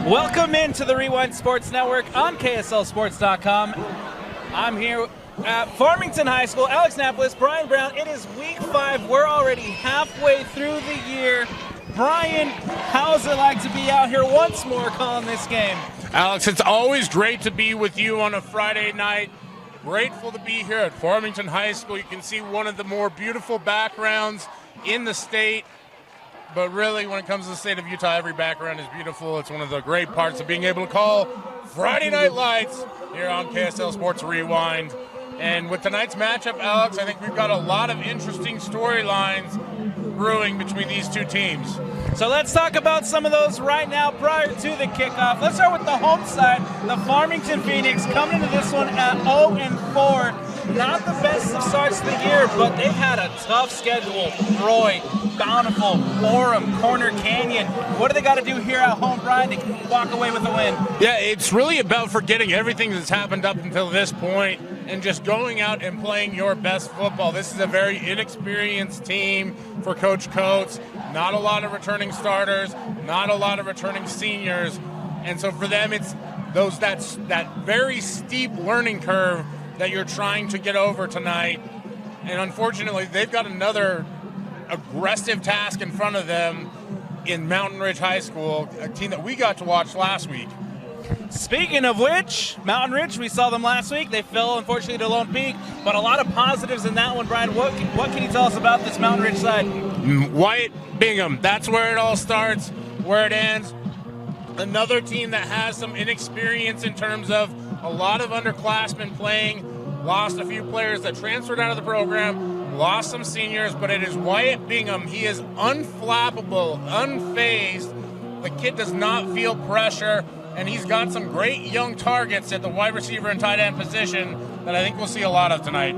Welcome into the Rewind Sports Network on KSLSports.com. I'm here at Farmington High School, Alex Napolis, Brian Brown. It is week 5. We're already halfway through the year. Brian, how's it like to be out here once more calling this game? Alex, it's always great to be with you on a Friday night. Grateful to be here at Farmington High School. You can see one of the more beautiful backgrounds in the state. But really, when it comes to the state of Utah, every background is beautiful. It's one of the great parts of being able to call Friday Night Lights here on KSL Sports Rewind. And with tonight's matchup, Alex, I think we've got a lot of interesting storylines brewing between these two teams. So let's talk about some of those right now prior to the kickoff. Let's start with the home side. The Farmington Phoenix coming into this one at 0-4. Not the best of starts to the year, but they've had a tough schedule. Roy, Bountiful, Orem, Corner Canyon. What do they got to do here at home, Brian, to walk away with a win? Yeah, it's really about forgetting everything that's happened up until this point and just going out and playing your best football. This is a very inexperienced team for Coach Coates. Not a lot of returning starters, not a lot of returning seniors. And so for them, it's that very steep learning curve that you're trying to get over tonight. And unfortunately, they've got another aggressive task in front of them in Mountain Ridge High School, a team that we got to watch last week. Speaking of which, Mountain Ridge, we saw them last week. They fell, unfortunately, to Lone Peak, but a lot of positives in that one, Brian. What can you tell us about this Mountain Ridge side? Wyatt Bingham, that's where it all starts, where it ends. Another team that has some inexperience in terms of a lot of underclassmen playing, lost a few players that transferred out of the program, lost some seniors, but it is Wyatt Bingham. He is unflappable, unfazed. The kid does not feel pressure, and he's got some great young targets at the wide receiver and tight end position that I think we'll see a lot of tonight.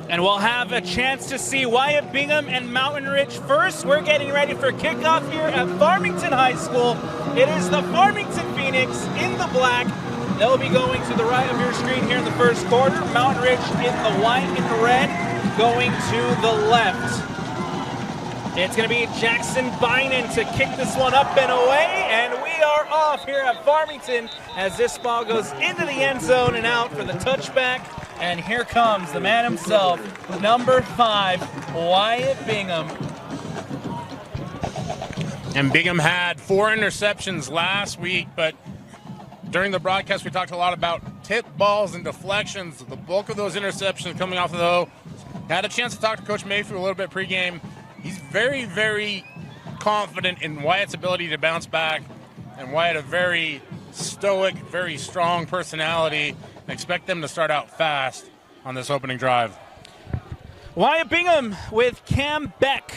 And we'll have a chance to see Wyatt Bingham and Mountain Ridge first. We're getting ready for kickoff here at Farmington High School. It is the Farmington Phoenix in the black. They'll be going to the right of your screen here in the first quarter. Mountain Ridge in the white and the red, going to the left. It's going to be Jackson Bynum to kick this one up and away, and we are off here at Farmington as this ball goes into the end zone and out for the touchback. And here comes the man himself, number 5, Wyatt Bingham. And Bingham had 4 interceptions last week, but during the broadcast we talked a lot about tip balls and deflections. The bulk of those interceptions coming off of those. Had a chance to talk to Coach Mayfield a little bit pregame. He's very, very confident in Wyatt's ability to bounce back, and Wyatt a very stoic, very strong personality. I expect them to start out fast on this opening drive. Wyatt Bingham with Cam Beck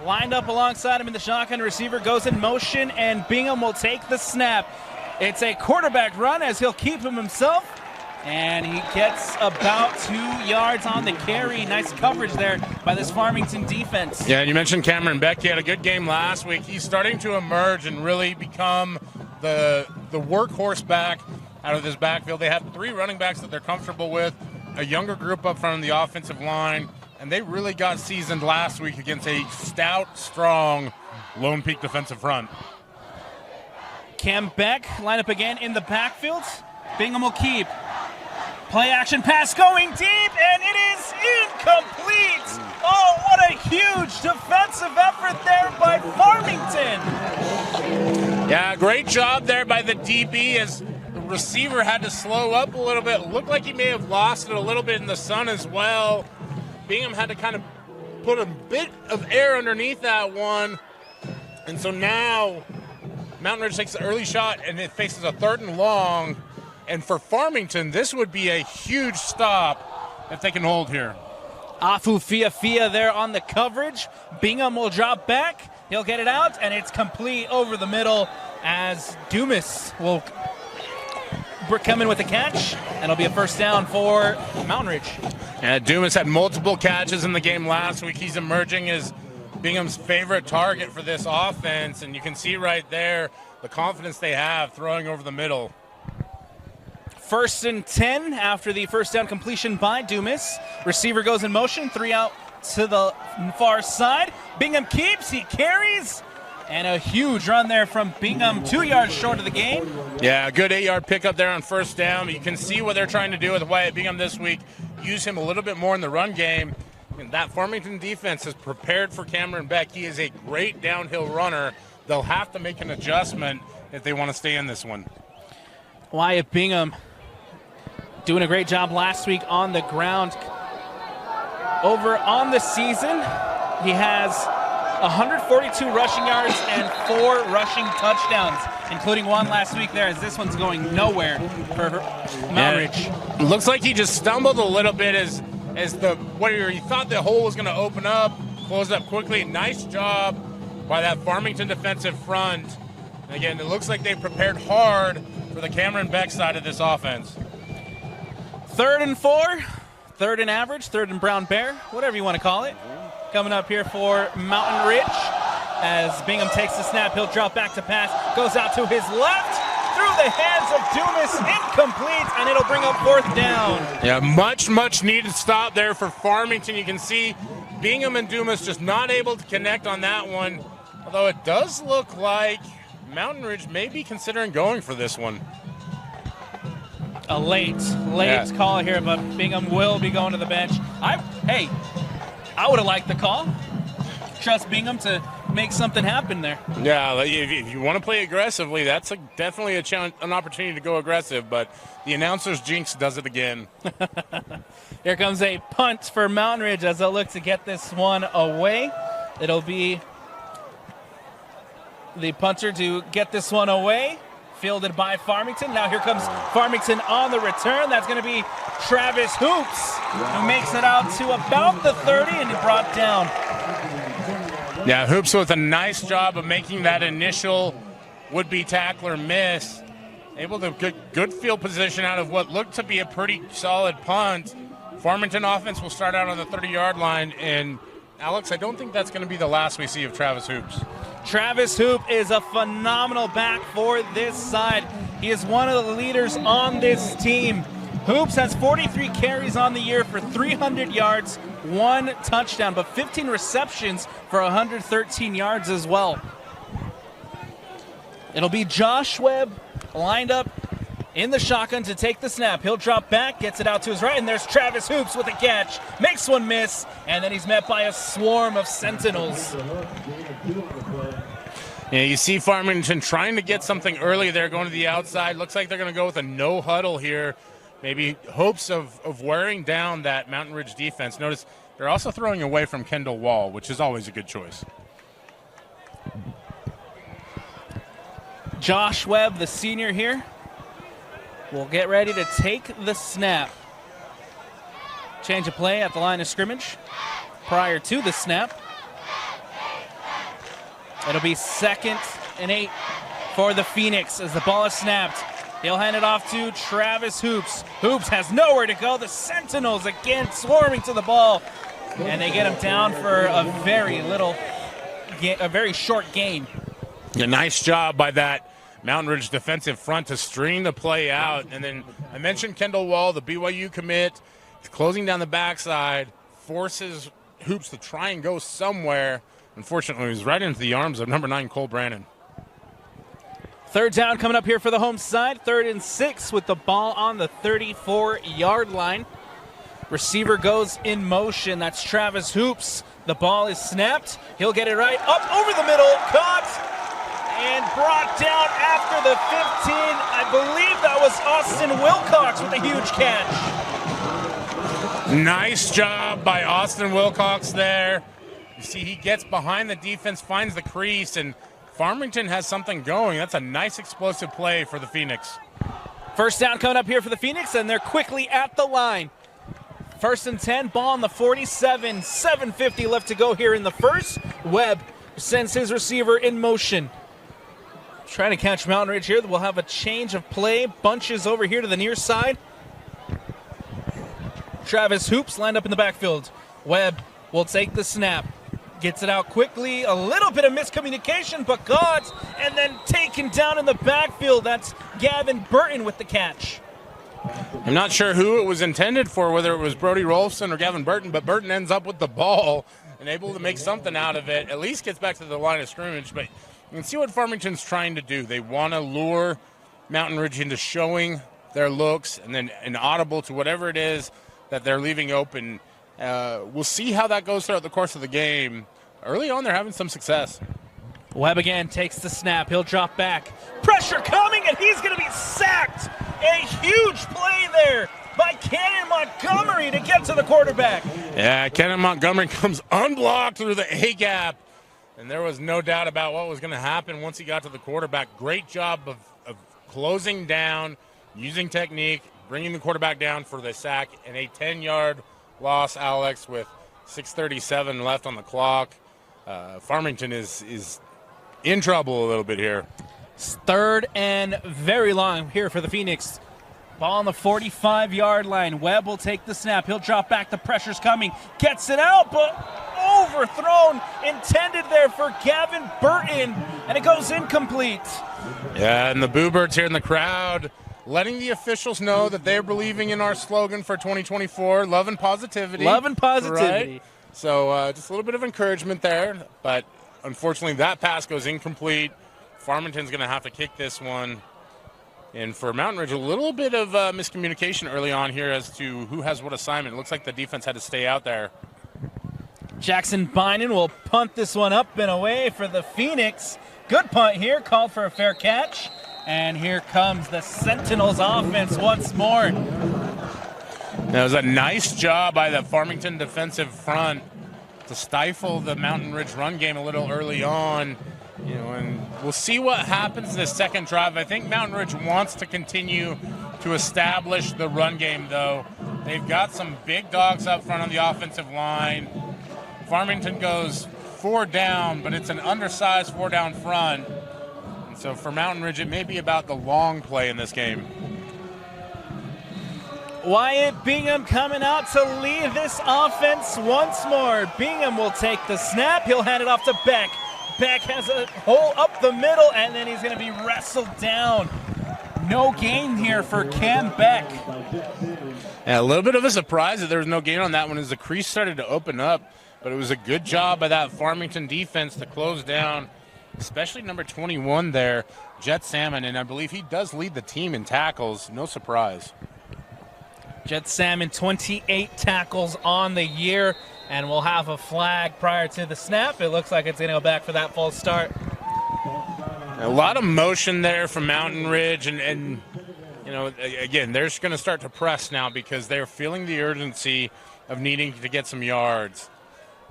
lined up alongside him in the shotgun. Receiver goes in motion, and Bingham will take the snap. It's a quarterback run as he'll keep him himself, and he gets about 2 yards on the carry. Nice coverage there by this Farmington defense. Yeah, and you mentioned Cameron Beck. He had a good game last week. He's starting to emerge and really become the workhorse back out of this backfield. They have 3 running backs that they're comfortable with, a younger group up front on the offensive line, and they really got seasoned last week against a stout, strong Lone Peak defensive front. Cam Beck line up again in the backfield. Bingham will keep. Play action pass going deep, and it is incomplete. Oh, what a huge defensive effort there by Farmington. Yeah, great job there by the DB as the receiver had to slow up a little bit. Looked like he may have lost it a little bit in the sun as well. Bingham had to kind of put a bit of air underneath that one. And so now Mountain Ridge takes the early shot, and it faces a 3rd and long. And for Farmington, this would be a huge stop if they can hold here. Afu Fia there on the coverage. Bingham will drop back. He'll get it out, and it's complete over the middle as Dumas will come in with the catch, and it'll be a first down for Mountain Ridge. Yeah, Dumas had multiple catches in the game last week. He's emerging as Bingham's favorite target for this offense, and you can see right there the confidence they have throwing over the middle. 1st and 10 after the first down completion by Dumas. Receiver goes in motion, 3 out to the far side. Bingham keeps, he carries, And a huge run there from Bingham, 2 yards short of the game. Yeah, a good 8-yard pickup there on first down. You can see what they're trying to do with Wyatt Bingham this week. Use him a little bit more in the run game. And that Farmington defense is prepared for Cameron Beck. He is a great downhill runner. They'll have to make an adjustment if they want to stay in this one. Wyatt Bingham doing a great job last week on the ground. Over on the season, he has 142 rushing yards and 4 rushing touchdowns, including one last week there, as this one's going nowhere for Mountain Ridge. Looks like he just stumbled a little bit as he thought the hole was going to open up, closed up quickly. Nice job by that Farmington defensive front. And again, it looks like they prepared hard for the Cameron Beck side of this offense. 3rd and 4, 3rd and average, 3rd and brown bear, whatever you want to call it. Coming up here for Mountain Ridge as Bingham takes the snap. He'll drop back to pass, goes out to his left, through the hands of Dumas, incomplete, and it'll bring up 4th down. Yeah, much needed stop there for Farmington. You can see Bingham and Dumas just not able to connect on that one, although it does look like Mountain Ridge may be considering going for this one. A late call here, but Bingham will be going to the bench. I would have liked the call. Trust Bingham to make something happen there. Yeah, if you want to play aggressively, that's definitely an opportunity to go aggressive, but the announcer's jinx does it again. Here comes a punt for Mountain Ridge as they'll look to get this one away. It'll be the punter to get this one away. Fielded by Farmington. Now here comes Farmington on the return. That's going to be Travis Hoops, who makes it out to about the 30 and he brought down. Yeah, Hoops with a nice job of making that initial would-be tackler miss. Able to get good field position out of what looked to be a pretty solid punt. Farmington offense will start out on the 30-yard line. And, Alex, I don't think that's going to be the last we see of Travis Hoops. Travis Hoop is a phenomenal back for this side. He is one of the leaders on this team. Hoops has 43 carries on the year for 300 yards, 1 touchdown, but 15 receptions for 113 yards as well. It'll be Josh Webb lined up in the shotgun to take the snap. He'll drop back, gets it out to his right, and there's Travis Hoops with a catch. Makes one miss, and then he's met by a swarm of Sentinels. Yeah, you see Farmington trying to get something early there, going to the outside. Looks like they're going to go with a no huddle here. Maybe hopes of wearing down that Mountain Ridge defense. Notice they're also throwing away from Kendall Wall, which is always a good choice. Josh Webb, the senior here, will get ready to take the snap. Change of play at the line of scrimmage prior to the snap. It'll be 2nd and 8 for the Phoenix as the ball is snapped. He'll hand it off to Travis Hoops. Hoops has nowhere to go. The Sentinels again swarming to the ball. And they get him down for a very short gain. A nice job by that Mountain Ridge defensive front to string the play out. And then I mentioned Kendall Wall, the BYU commit, closing down the backside, forces Hoops to try and go somewhere. Unfortunately, he was right into the arms of number 9, Cole Brannon. 3rd down coming up here for the home side. 3rd and 6 with the ball on the 34-yard line. Receiver goes in motion. That's Travis Hoops. The ball is snapped. He'll get it right up over the middle. Caught and brought down after the 15. I believe that was Austin Wilcox with a huge catch. Nice job by Austin Wilcox there. You see he gets behind the defense, finds the crease, and Farmington has something going. That's a nice explosive play for the Phoenix. 1st down coming up here for the Phoenix, and they're quickly at the line. 1st and 10, ball on the 47, 7:50 left to go here in the first. Webb sends his receiver in motion. Trying to catch Mountain Ridge here. We'll have a change of play. Bunches over here to the near side. Travis Hoops lined up in the backfield. Webb will take the snap. Gets it out quickly. A little bit of miscommunication, but caught and then taken down in the backfield. That's Gavin Burton with the catch. I'm not sure who it was intended for, whether it was Brody Rolfson or Gavin Burton, but Burton ends up with the ball and able to make something out of it. At least gets back to the line of scrimmage, but You can see what Farmington's trying to do. They want to lure Mountain Ridge into showing their looks and then an audible to whatever it is that they're leaving open. We'll see how that goes throughout the course of the game. Early on, they're having some success. Webb again takes the snap. He'll drop back. Pressure coming, and he's going to be sacked. A huge play there by Cannon Montgomery to get to the quarterback. Yeah, Cannon Montgomery comes unblocked through the A-gap, and there was no doubt about what was going to happen once he got to the quarterback. Great job of closing down, using technique, bringing the quarterback down for the sack, and a 10-yard loss, Alex, with 6:37 left on the clock. Farmington is in trouble a little bit here. Third and very long here for the Phoenix. Ball on the 45-yard line. Webb will take the snap. He'll drop back. The pressure's coming. Gets it out, but overthrown. Intended there for Gavin Burton, and it goes incomplete. Yeah, and the Boo Birds here in the crowd letting the officials know that they're believing in our slogan for 2024, love and positivity. Love and positivity. Right? So just a little bit of encouragement there, but unfortunately that pass goes incomplete. Farmington's going to have to kick this one. And for Mountain Ridge, a little bit of miscommunication early on here as to who has what assignment. It looks like the defense had to stay out there. Jackson Bynum will punt this one up and away for the Phoenix. Good punt here, called for a fair catch. And here comes the Sentinels offense once more. That was a nice job by the Farmington defensive front to stifle the Mountain Ridge run game a little early on. You know, and we'll see what happens in this second drive. I think Mountain Ridge wants to continue to establish the run game, though. They've got some big dogs up front on the offensive line. Farmington goes 4 down, but it's an undersized 4 down front. And so for Mountain Ridge, it may be about the long play in this game. Wyatt Bingham coming out to lead this offense once more. Bingham will take the snap. He'll hand it off to Beck. Beck has a hole up the middle, and then he's going to be wrestled down. No gain here for Cam Beck. Yeah, a little bit of a surprise that there was no gain on that one as the crease started to open up, but it was a good job by that Farmington defense to close down, especially number 21 there, Jet Salmon, and I believe he does lead the team in tackles. No surprise. Jet Salmon, 28 tackles on the year, and we'll have a flag prior to the snap. It looks like it's going to go back for that false start. A lot of motion there from Mountain Ridge, and you know, again, they're just going to start to press now because they're feeling the urgency of needing to get some yards.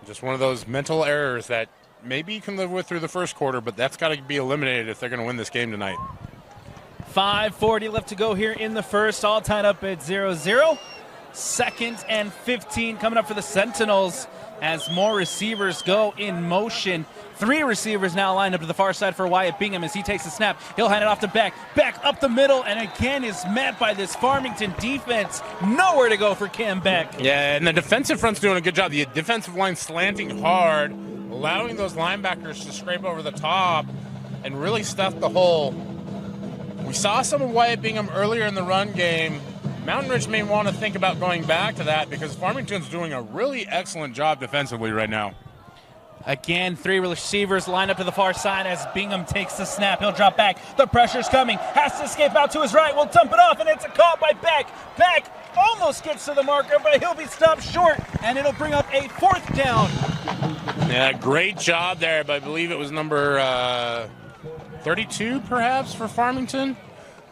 Just one of those mental errors that maybe you can live with through the first quarter, but that's got to be eliminated if they're going to win this game tonight. 5:40 left to go here in the first, all tied up at 0-0. Second and 15 coming up for the Sentinels as more receivers go in motion. 3 receivers now lined up to the far side for Wyatt Bingham as he takes the snap. He'll hand it off to Beck. Beck up the middle, and again is met by this Farmington defense. Nowhere to go for Cam Beck. Yeah, and the defensive front's doing a good job. The defensive line slanting hard, allowing those linebackers to scrape over the top and really stuff the hole. We saw some of Wyatt Bingham earlier in the run game. Mountain Ridge may want to think about going back to that because Farmington's doing a really excellent job defensively right now. Again, 3 receivers lined up to the far side as Bingham takes the snap. He'll drop back. The pressure's coming. Has to escape out to his right. Will dump it off, and it's a call by Beck. Beck almost gets to the marker, but he'll be stopped short, and it'll bring up a 4th down. Yeah, great job there, but I believe it was number 32 perhaps for Farmington.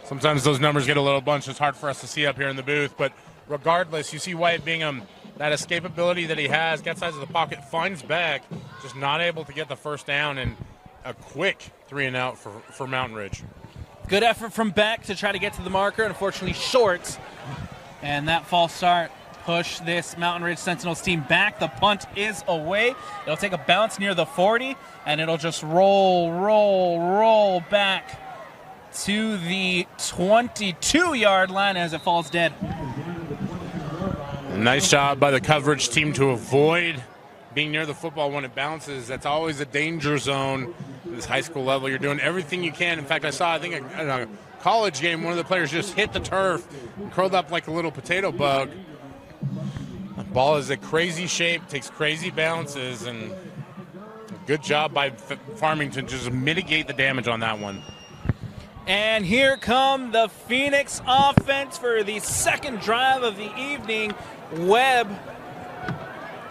Sometimes those numbers get a little bunched. It's hard for us to see up here in the booth, but regardless, you see Wyatt Bingham, that escapability that he has, gets out of the pocket, finds Beck, just not able to get the first down, and a quick 3-and-out for Mountain Ridge. Good effort from Beck to try to get to the marker, unfortunately short. And that false start pushed this Mountain Ridge Sentinels team back. The punt is away. It'll take a bounce near the 40, and it'll just roll back to the 22-yard line as it falls dead. Nice job by the coverage team to avoid being near the football when it bounces. That's always a danger zone at this high school level. You're doing everything you can. In fact, I think in a college game, one of the players just hit the turf and curled up like a little potato bug. The ball is a crazy shape, takes crazy bounces, and a good job by Farmington to just mitigate the damage on that one. And here come the Phoenix offense for the second drive of the evening. Webb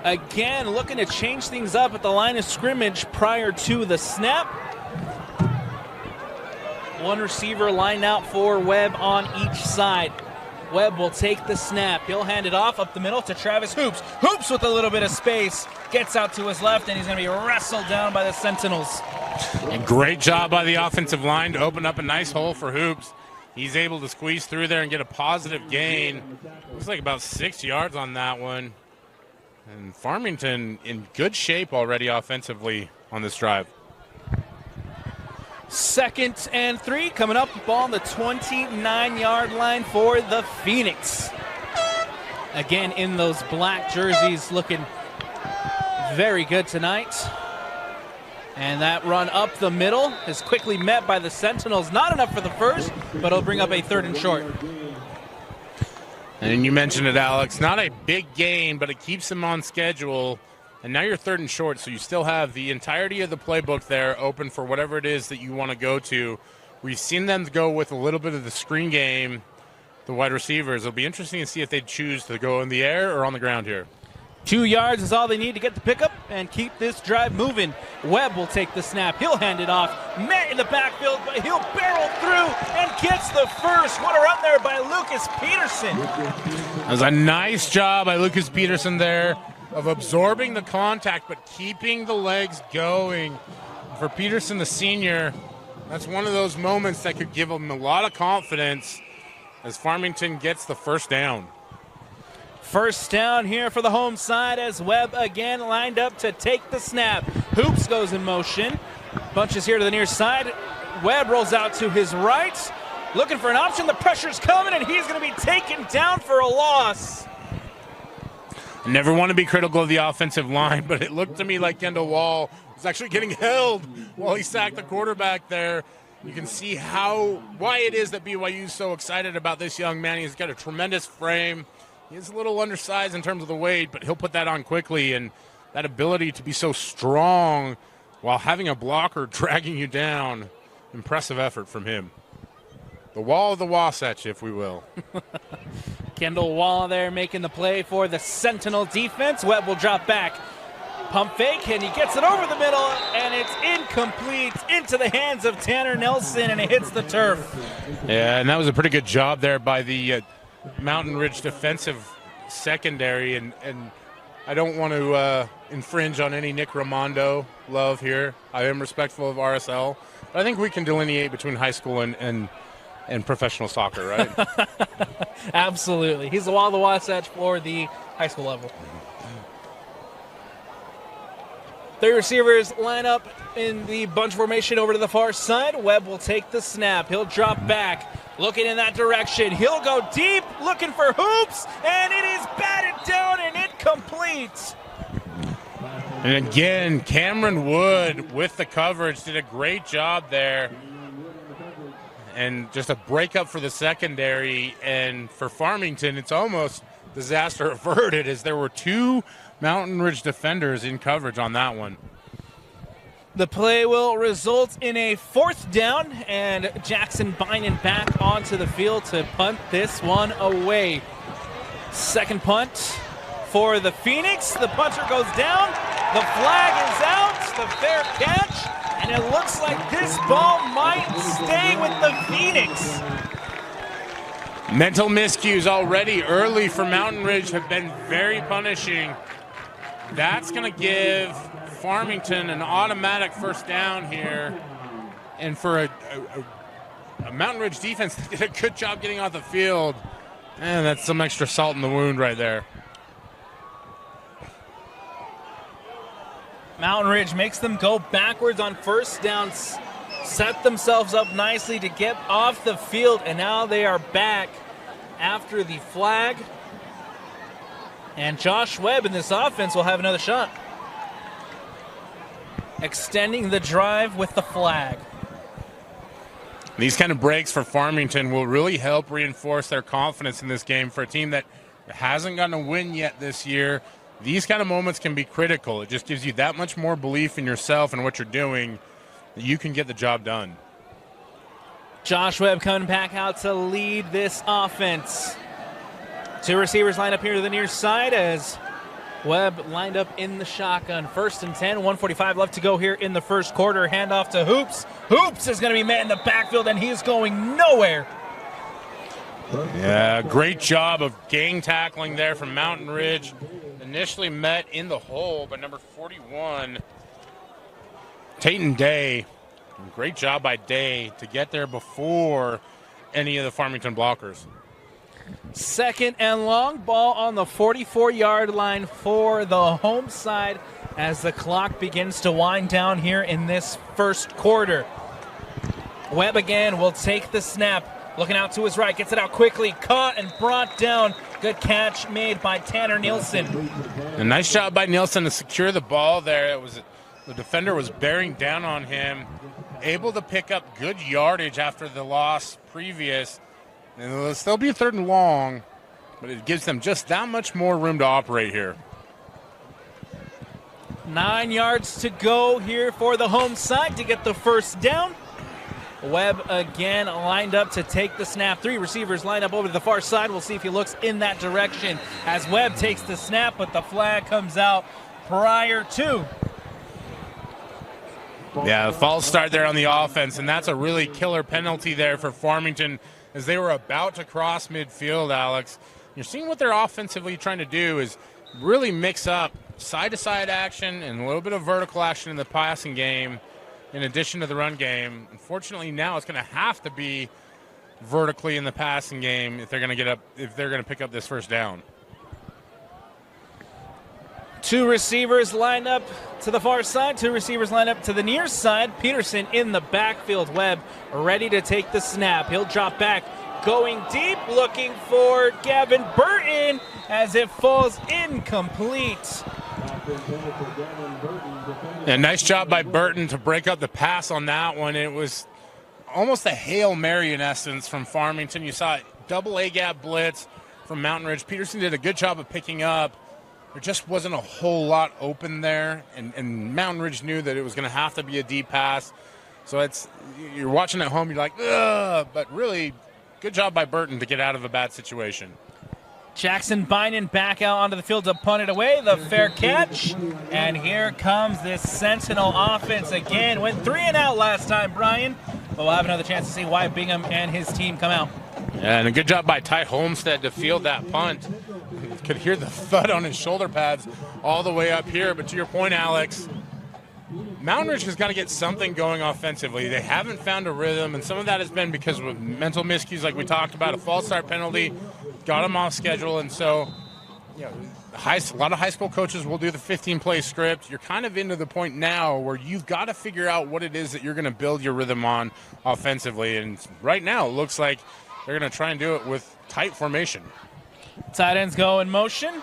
again looking to change things up at the line of scrimmage prior to the snap. One receiver lined out for Webb on each side. Webb will take the snap. He'll hand it off up the middle to Travis Hoops. Hoops with a little bit of space. Gets out to his left, and he's going to be wrestled down by the Sentinels. And great job by the offensive line to open up a nice hole for Hoops. He's able to squeeze through there and get a positive gain. Looks like about 6 yards on that one. And Farmington in good shape already offensively on this drive. 2nd and 3 coming up. Ball on the 29-yard line for the Phoenix. Again in those black jerseys, looking very good tonight. And that run up the middle is quickly met by the Sentinels. Not enough for the first, but it'll bring up a 3rd and short. And you mentioned it, Alex. Not a big gain, but it keeps them on schedule. And now you're 3rd and short, so you still have the entirety of the playbook there open for whatever it is that you want to go to. We've seen them go with a little bit of the screen game, the wide receivers. It'll be interesting to see if they choose to go in the air or on the ground here. 2 yards is all they need to get the pickup and keep this drive moving. Webb will take the snap. He'll hand it off. Met in the backfield, but he'll barrel through and gets the first. What a run there by Lucas Peterson. That was a nice job by Lucas Peterson there of absorbing the contact but keeping the legs going. For Peterson, the senior, that's one of those moments that could give him a lot of confidence as Farmington gets the first down. First down here for the home side as Webb again lined up to take the snap. Hoops goes in motion. Bunches here to the near side. Webb rolls out to his right. Looking for an option. The pressure's coming, and he's going to be taken down for a loss. I never want to be critical of the offensive line, but it looked to me like Kendall Wall was actually getting held while he sacked the quarterback there. You can see why it is that BYU is so excited about this young man. He's got a tremendous frame. He is a little undersized in terms of the weight, but he'll put that on quickly. And that ability to be so strong while having a blocker dragging you down, impressive effort from him. The wall of the Wasatch, if we will. Kendall Wall there making the play for the Sentinel defense. Webb will drop back. Pump fake, and he gets it over the middle, and it's incomplete into the hands of Tanner Nelson, and it hits the turf. Yeah, and that was a pretty good job there by the Mountain Ridge defensive secondary, and I don't want to infringe on any Nick Raimondo love here. I am respectful of RSL, but I think we can delineate between high school and professional soccer, right? Absolutely. He's the wall of the Wasatch for the high school level. 3 receivers line up in the bunch formation over to the far side. Webb will take the snap. He'll drop back, looking in that direction. He'll go deep, looking for Hoops, and it is batted down and incomplete. And again, Cameron Wood with the coverage did a great job there. And just a breakup for the secondary. And for Farmington, it's almost disaster averted as there were 2 Mountain Ridge defenders in coverage on that one. The play will result in a 4th down, and Jackson Bynum back onto the field to punt this one away. Second punt for the Phoenix. The punter goes down. The flag is out. The fair catch. And it looks like this ball might stay with the Phoenix. Mental miscues already early for Mountain Ridge have been very punishing. That's going to give Farmington an automatic first down here. And for a Mountain Ridge defense that did a good job getting off the field, and that's some extra salt in the wound right there. Mountain Ridge makes them go backwards on first down, set themselves up nicely to get off the field, and now they are back after the flag. And Josh Webb in this offense will have another shot. Extending the drive with the flag. These kind of breaks for Farmington will really help reinforce their confidence in this game for a team that hasn't gotten a win yet this year. these kind of moments can be critical. It just gives you that much more belief in yourself and what you're doing that you can get the job done. Josh Webb coming back out to lead this offense. Two receivers line up here to the near side as Webb lined up in the shotgun. 1st and 10, 1:45 left to go here in the first quarter. Handoff to Hoops. Hoops is going to be met in the backfield, and he's going nowhere. Yeah, great job of gang tackling there from Mountain Ridge. Initially met in the hole by number 41, Tayton Day. Great job by Day to get there before any of the Farmington blockers. 2nd and long, ball on the 44-yard line for the home side as the clock begins to wind down here in this first quarter. Webb again will take the snap, looking out to his right, gets it out quickly, caught and brought down. Good catch made by Tanner Nielsen. A nice job by Nielsen to secure the ball there. The defender was bearing down on him, able to pick up good yardage after the loss previous. And it'll still be 3rd and long, but it gives them just that much more room to operate here. 9 yards to go here for the home side to get the first down. Webb again lined up to take the snap. 3 receivers lined up over to the far side. We'll see if he looks in that direction as Webb takes the snap, but the flag comes out prior to. Yeah, the false start there on the offense, and that's a really killer penalty there for Farmington as they were about to cross midfield, Alex. You're seeing what they're offensively trying to do is really mix up side-to-side action and a little bit of vertical action in the passing game in addition to the run game. Unfortunately, now it's going to have to be vertically in the passing game if they're going to pick up this first down. 2 receivers lined up to the far side, 2 receivers lined up to the near side. Peterson in the backfield. Webb ready to take the snap. He'll drop back, going deep, looking for Gavin Burton as it falls incomplete. And nice job by Burton to break up the pass on that one. It was almost a Hail Mary in essence from Farmington. You saw it, double A-gap blitz from Mountain Ridge. Peterson did a good job of picking up. There just wasn't a whole lot open there, and Mountain Ridge knew that it was going to have to be a deep pass. So you're watching at home, you're like, ugh, but really good job by Burton to get out of a bad situation. Jackson Bynum back out onto the field to punt it away. The fair catch. And here comes this Sentinel offense again. Went 3 and out last time, Brian. But we'll have another chance to see why Bingham and his team come out. Yeah, and a good job by Ty Homestead to field that punt. You could hear the thud on his shoulder pads all the way up here. But to your point, Alex, Mountain Ridge has got to get something going offensively. They haven't found a rhythm, and some of that has been because of mental miscues like we talked about, a false start penalty, got them off schedule. And so, a lot of high school coaches will do the 15-play script. You're kind of into the point now where you've got to figure out what it is that you're going to build your rhythm on offensively. And right now it looks like they're going to try and do it with tight formation. Tight ends go in motion.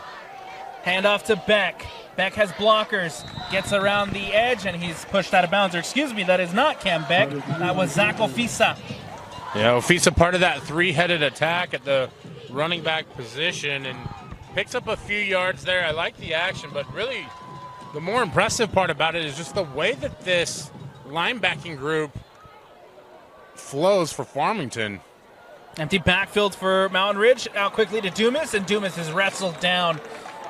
Handoff to Beck. Beck has blockers. Gets around the edge, and he's pushed out of bounds. Or excuse me, that is not Cam Beck. That was Zach Ofisa. Yeah, Ofisa part of that 3-headed attack at the running back position and picks up a few yards there. I like the action, but really the more impressive part about it is just the way that this linebacking group flows for Farmington. Empty backfield for Mountain Ridge. Out quickly to Dumas, and Dumas is wrestled down.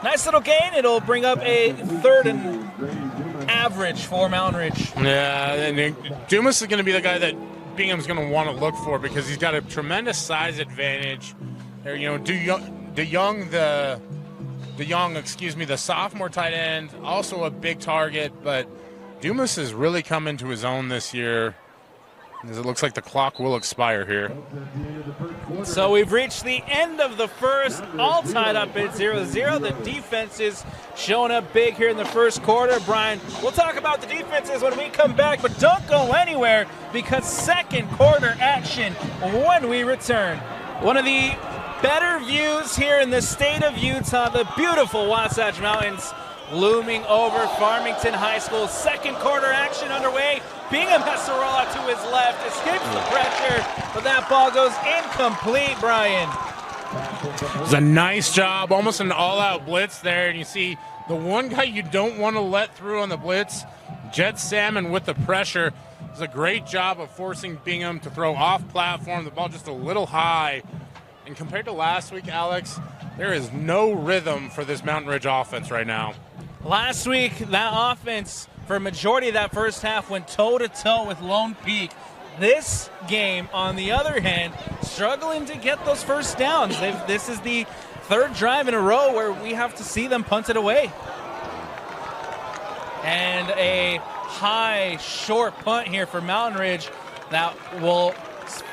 Nice little gain. It'll bring up a 3rd and average for Mountain Ridge. Yeah, and Dumas is going to be the guy that Bingham's going to want to look for because he's got a tremendous size advantage. The sophomore tight end, also a big target, but Dumas has really come into his own this year, as it looks like the clock will expire here. So we've reached the end of the first, all tied up at 0-0. The defense is showing up big here in the first quarter. Brian, we'll talk about the defenses when we come back, but don't go anywhere because second quarter action when we return. One of the better views here in the state of Utah, the beautiful Wasatch Mountains looming over Farmington High School. Second quarter action underway. Bingham has to roll out to his left, escapes the pressure, but that ball goes incomplete, Brian. It was a nice job, almost an all-out blitz there, and you see The one guy you don't want to let through on the blitz, Jet Salmon with the pressure, does a great job of forcing Bingham to throw off platform, the ball just a little high. And compared to last week, Alex, there is no rhythm for this Mountain Ridge offense right now. Last week, that offense, for a majority of that first half, went toe-to-toe with Lone Peak. This game, on the other hand, struggling to get those first downs. This is the third drive in a row where we have to see them punt it away. And a high, short punt here for Mountain Ridge that will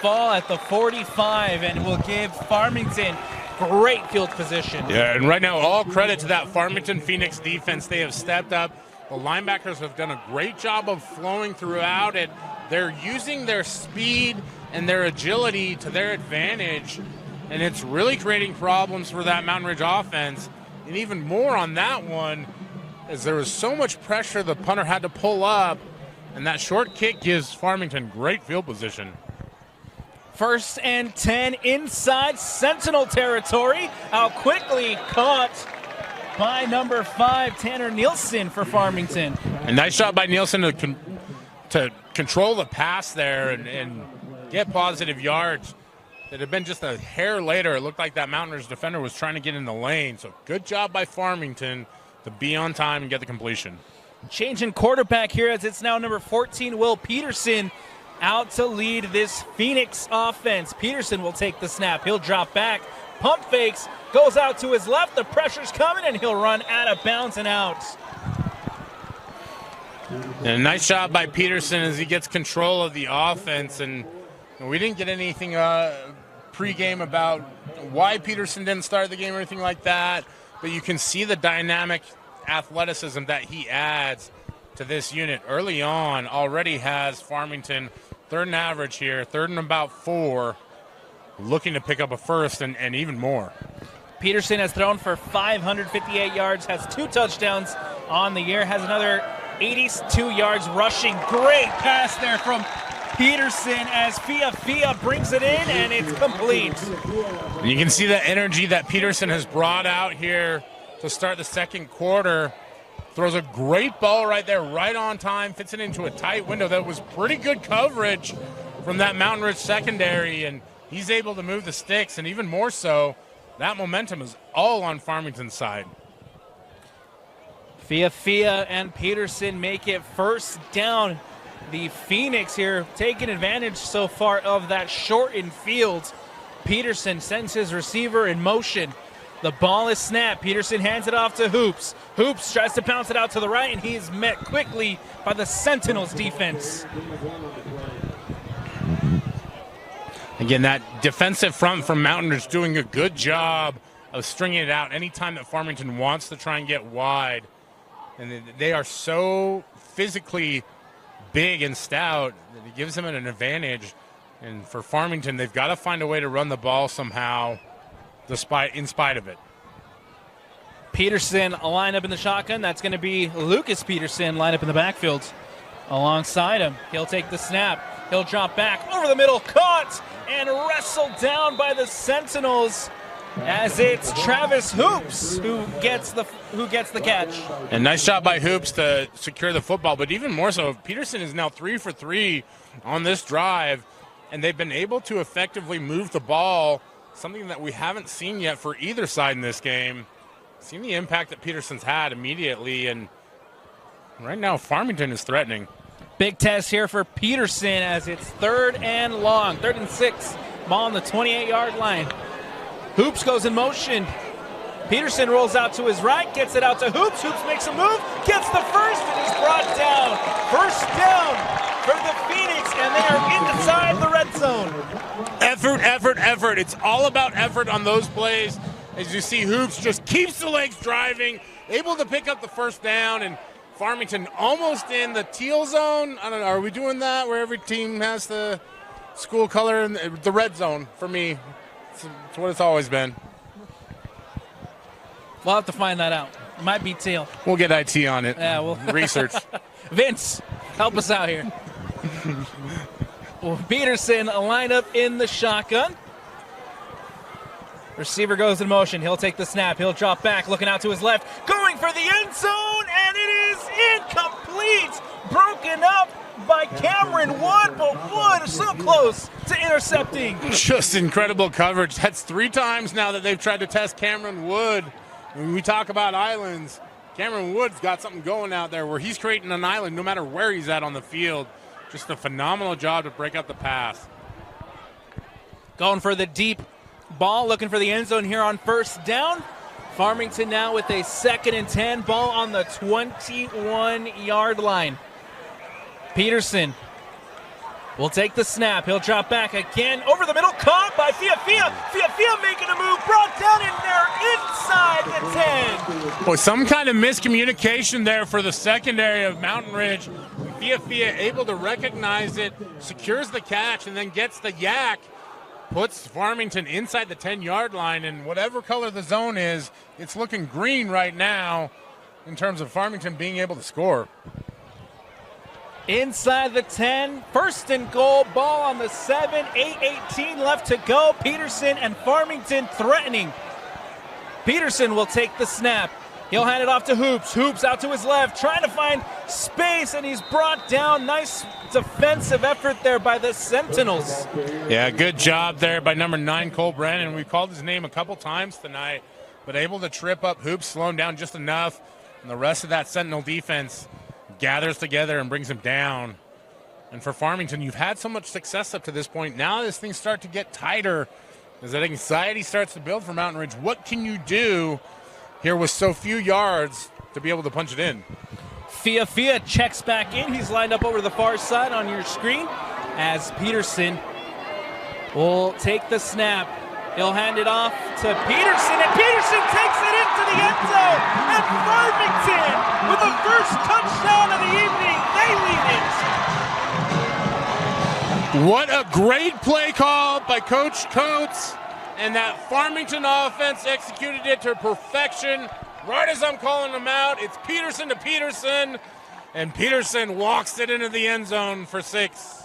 fall at the 45 and will give Farmington great field position. Yeah, and right now, all credit to that Farmington Phoenix defense. They have stepped up. The linebackers have done a great job of flowing throughout it. They're using their speed and their agility to their advantage, and it's really creating problems for that Mountain Ridge offense. And even more on that one, as there was so much pressure the punter had to pull up, and that short kick gives Farmington great field position. 1st and 10 inside Sentinel territory. Out quickly caught by number 5, Tanner Nielsen for Farmington. A nice shot by Nielsen to control the pass there and get positive yards. It had been just a hair later. It looked like that Mountain Ridge defender was trying to get in the lane. So good job by Farmington to be on time and get the completion. Changing quarterback here as it's now number 14, Will Peterson, out to lead this Phoenix offense. Peterson will take the snap. He'll drop back. Pump fakes. Goes out to his left. The pressure's coming, and he'll run out of bounds and out. And a nice shot by Peterson as he gets control of the offense. And we didn't get anything pre-game about why Peterson didn't start the game or anything like that. But you can see the dynamic athleticism that he adds to this unit. Early on, already has Farmington 3rd and average here, 3rd and about 4, looking to pick up a first and even more. Peterson has thrown for 558 yards, has 2 touchdowns on the year, has another 82 yards rushing. Great pass there from Peterson as Fia brings it in, and it's complete. And you can see the energy that Peterson has brought out here to start the second quarter. Throws a great ball right there, right on time, fits it into a tight window. That was pretty good coverage from that Mountain Ridge secondary, and he's able to move the sticks, and even more so, that momentum is all on Farmington's side. Fia and Peterson make it first down. The Phoenix here taking advantage so far of that shortened field. Peterson sends his receiver in motion. The ball is snapped. Peterson hands it off to Hoops. Hoops tries to bounce it out to the right, and he is met quickly by the Sentinels defense. Again, that defensive front from Mountain Ridge doing a good job of stringing it out anytime that Farmington wants to try and get wide. And they are so physically big and stout that it gives them an advantage. And for Farmington, they've got to find a way to run the ball somehow in spite of it. Peterson a line up in the shotgun. That's going to be Lucas Peterson line up in the backfield alongside him. He'll take the snap. He'll drop back over the middle, caught and wrestled down by the Sentinels as it's Travis Hoops who gets the catch. And nice shot by Hoops to secure the football, but even more so, Peterson is now 3 for 3 on this drive, and they've been able to effectively move the ball, something that we haven't seen yet for either side in this game. Seen the impact that Peterson's had immediately, and right now Farmington is threatening. Big test here for Peterson as it's 3rd and long, 3rd and 6. Ball on the 28-yard line. Hoops goes in motion. Peterson rolls out to his right, gets it out to Hoops. Hoops makes a move, gets the first, and is brought down. First down for the Phoenix, and they are inside the red zone. Effort, effort, effort. It's all about effort on those plays. As you see, Hoops just keeps the legs driving, able to pick up the first down, and Farmington almost in the teal zone. I don't know, are we doing that where every team has the school color? And the red zone, for me, it's what it's always been. We'll have to find that out. It might be teal. We'll get IT on it. Yeah, we'll research. Vince, help us out here. Well, Peterson a line up in the shotgun. Receiver goes in motion. He'll take the snap. He'll drop back, looking out to his left, going for the end zone, and it is incomplete. Broken up by Cameron Wood, but Wood is so close to intercepting. Just incredible coverage. That's 3 times now that they've tried to test Cameron Wood. When we talk about islands, Cameron Wood's got something going out there where he's creating an island no matter where he's at on the field. Just a phenomenal job to break up the pass. Going for the deep ball, looking for the end zone here on first down. Farmington now with a 2nd and 10, ball on the 21-yard line. Peterson will take the snap. He'll drop back again over the middle, caught by Fiafia. Fiafia making a move, brought down in there inside the 10. Boy, some kind of miscommunication there for the secondary of Mountain Ridge. Fiafia able to recognize it, secures the catch, and then gets the yak. Puts Farmington inside the 10-yard line, and whatever color the zone is, it's looking green right now in terms of Farmington being able to score. Inside the 10, 1st and goal, ball on the 7, 8:18 left to go. Peterson and Farmington threatening. Peterson will take the snap. He'll hand it off to Hoops. Hoops out to his left, trying to find space, and he's brought down. Nice defensive effort there by the Sentinels. Yeah, good job there by number 9, Cole Brennan. We've called his name a couple times tonight, but able to trip up Hoops, slow him down just enough, and the rest of that Sentinel defense gathers together and brings him down. And for Farmington, you've had so much success up to this point. Now as things start to get tighter, as that anxiety starts to build for Mountain Ridge, what can you do here with so few yards to be able to punch it in? Fiafia checks back in. He's lined up over the far side on your screen as Peterson will take the snap. He'll hand it off to Peterson, and Peterson takes it into the end zone. And Farmington, with the first touchdown of the evening, they lead it. What a great play call by Coach Coates. And that Farmington offense executed it to perfection. Right as I'm calling them out, it's Peterson to Peterson. And Peterson walks it into the end zone for 6.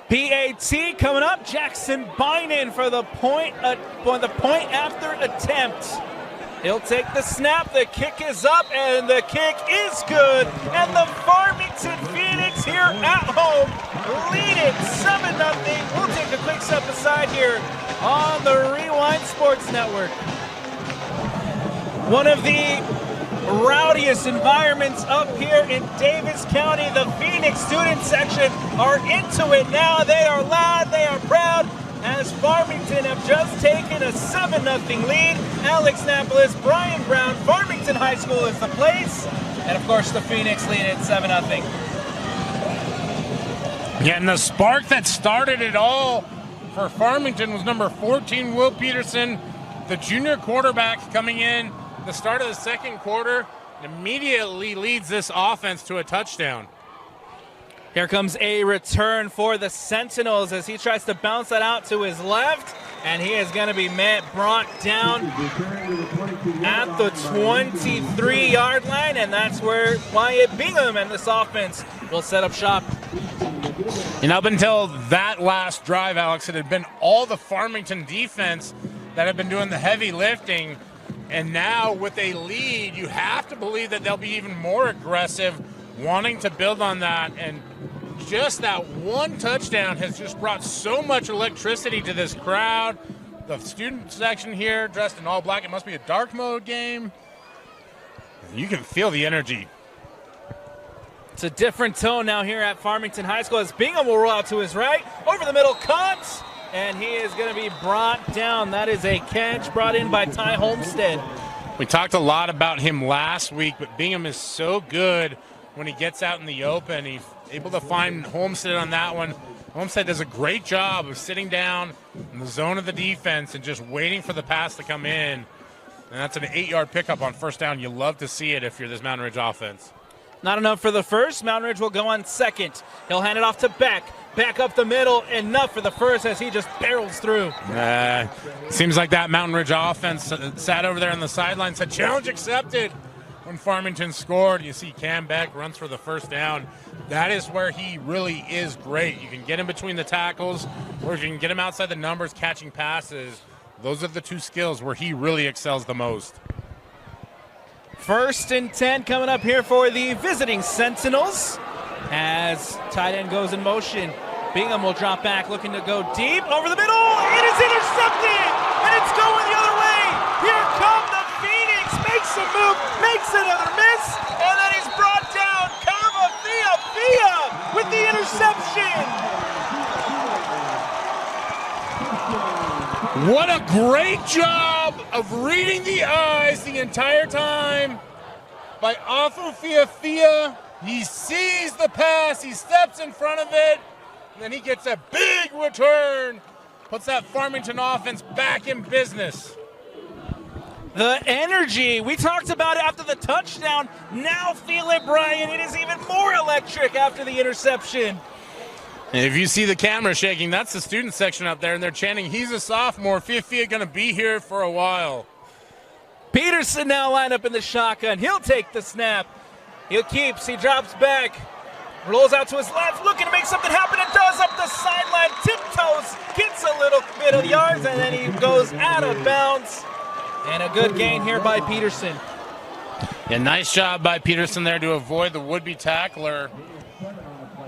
PAT coming up. Jackson Bynum for the point after attempt. He'll take the snap. The kick is up, and the kick is good. And the Farmington Phoenix here at home lead it 7-0. We'll take a quick step aside here on the Rewind Sports Network. One of the rowdiest environments up here in Davis County. The Phoenix student section are into it now. They are loud, they are proud, as Farmington have just taken a 7-0 lead. Alex Napolis, Brian Brown, Farmington High School is the place. And of course the Phoenix lead it 7-0. Yeah, and the spark that started it all for Farmington was number 14, Will Peterson, the junior quarterback coming in the start of the second quarter, immediately leads this offense to a touchdown. Here comes a return for the Sentinels as he tries to bounce that out to his left, and he is going to be brought down at the 23-yard line, and that's where Wyatt Bingham and this offense will set up shop. And up until that last drive, Alex, it had been all the Farmington defense that had been doing the heavy lifting. And now with a lead, you have to believe that they'll be even more aggressive, wanting to build on that. And just that one touchdown has just brought so much electricity to this crowd. The student section here dressed in all black. It must be a dark mode game. You can feel the energy. It's a different tone now here at Farmington High School as Bingham will roll out to his right. Over the middle, cuts. And he is going to be brought down. That is a catch brought in by Ty Homestead. We talked a lot about him last week, but Bingham is so good when he gets out in the open. He's able to find Homestead on that one. Homestead does a great job of sitting down in the zone of the defense and just waiting for the pass to come in. And that's an 8-yard pickup on first down. You love to see it if you're this Mountain Ridge offense. Not enough for the first. Mountain Ridge will go on second. He'll hand it off to Beck. Back up the middle, enough for the first as he just barrels through. Seems like that Mountain Ridge offense sat over there on the sideline, said challenge accepted. when Farmington scored. You see Cam Beck runs for the first down. That is where he really is great. You can get him between the tackles, or you can get him outside the numbers catching passes. Those are the two skills where he really excels the most. 1st and 10 coming up here for the visiting Sentinels as tight end goes in motion. Bingham will drop back, looking to go deep over the middle. It is intercepted, and it's going the other way. Here come the Phoenix. Makes a move, makes another miss, and then he's brought down. Kava Via with the interception. What a great job of reading the eyes the entire time by Afufia. He sees the pass, he steps in front of it, and then he gets a big return, puts that Farmington offense back in business. The energy, we talked about it after the touchdown. Now feel it, Brian. It is even more electric after the interception. And if you see the camera shaking, that's the student section up there, and they're chanting, he's a sophomore, Fifia going to be here for a while. Peterson now lined up in the shotgun. He'll take the snap. He drops back, rolls out to his left, looking to make something happen. It does up the sideline, tiptoes, gets a little bit of yards, and then he goes out of bounds. And a good gain here by Peterson. Yeah, nice job by Peterson there to avoid the would-be tackler.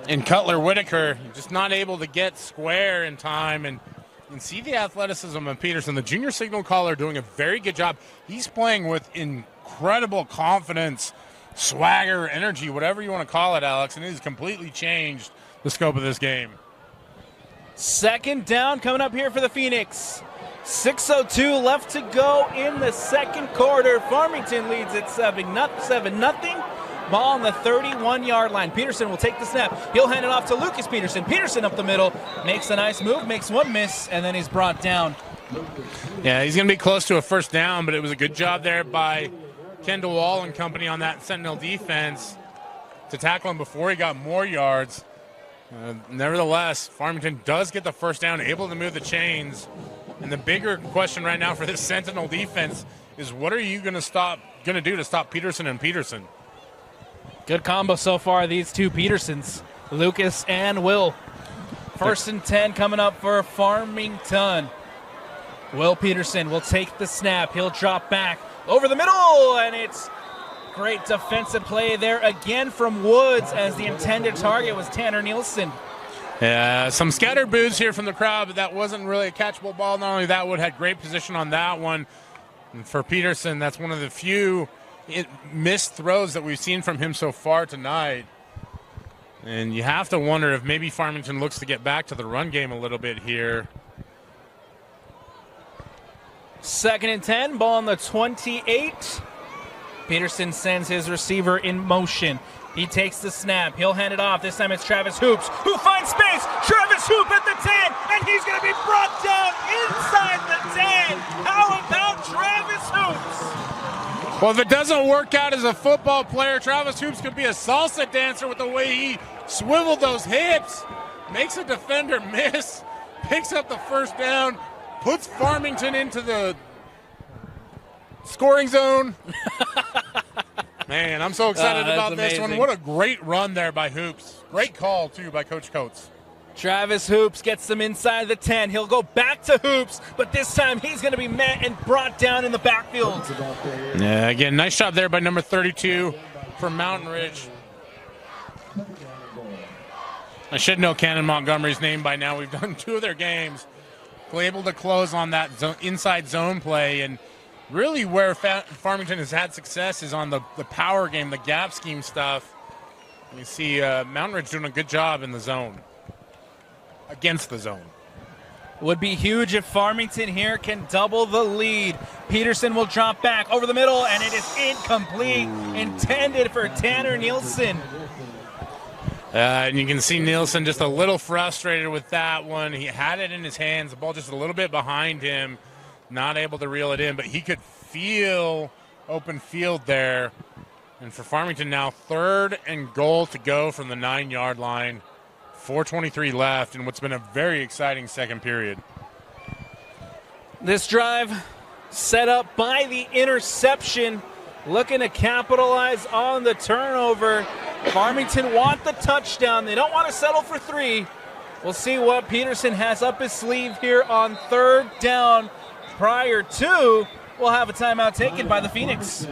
And Cutler Whitaker just not able to get square in time. And you can see the athleticism of Peterson. The junior signal caller doing a very good job. He's playing with incredible confidence, swagger, energy, whatever you want to call it, Alex. And it has completely changed the scope of this game. 2nd down coming up here for the Phoenix. 6:02 left to go in the second quarter. Farmington leads at 7-0. Ball on the 31-yard line. Peterson will take the snap. He'll hand it off to Lucas Peterson. Peterson up the middle, makes a nice move, makes one miss, and then he's brought down. Yeah, he's going to be close to a first down, but it was a good job there by Kendall Wall and company on that Sentinel defense to tackle him before he got more yards. Nevertheless, Farmington does get the first down, able to move the chains. And the bigger question right now for this Sentinel defense is what are you going to do to stop Peterson and Peterson? Good combo so far, these two Petersons, Lucas and Will. 1st and 10 coming up for Farmington. Will Peterson will take the snap. He'll drop back over the middle, and it's great defensive play there again from Woods as the intended target was Tanner Nielsen. Yeah, some scattered boos here from the crowd, but that wasn't really a catchable ball. Not only that, Wood had great position on that one. And for Peterson, that's one of the few missed throws that we've seen from him so far tonight. And you have to wonder if maybe Farmington looks to get back to the run game a little bit here. 2nd and 10, ball on the 28. Peterson sends his receiver in motion. He takes the snap. He'll hand it off. This time it's Travis Hoops who finds space. Travis Hoop at the 10, and he's going to be brought down inside the 10. How about Travis Hoops? Well, if it doesn't work out as a football player, Travis Hoops could be a salsa dancer with the way he swiveled those hips. Makes a defender miss. Picks up the first down. Puts Farmington into the scoring zone. Man, I'm so excited about this one. What a great run there by Hoops. Great call, too, by Coach Coates. Travis Hoops gets them inside the 10. He'll go back to Hoops, but this time he's going to be met and brought down in the backfield. Yeah, again, nice job there by number 32 from Mountain Ridge. I should know Cannon Montgomery's name by now. We've done 2 of their games. We're able to close on that inside zone play, and really where Farmington has had success is on the power game, the gap scheme stuff. You see Mountain Ridge doing a good job in the zone, against the zone. Would be huge if Farmington here can double the lead. Peterson will drop back over the middle, and it is incomplete. Intended for Tanner Nielsen. And you can see Nielsen just a little frustrated with that one. He had it in his hands, the ball just a little bit behind him, not able to reel it in, but he could feel open field there. And for Farmington now, 3rd and goal to go from the 9-yard line. 4:23 left in what's been a very exciting second period. This drive set up by the interception looking to capitalize on the turnover. Farmington want the touchdown. They don't want to settle for 3. We'll see what Peterson has up his sleeve here on 3rd down. Prior to, we'll have a timeout taken by the Phoenix.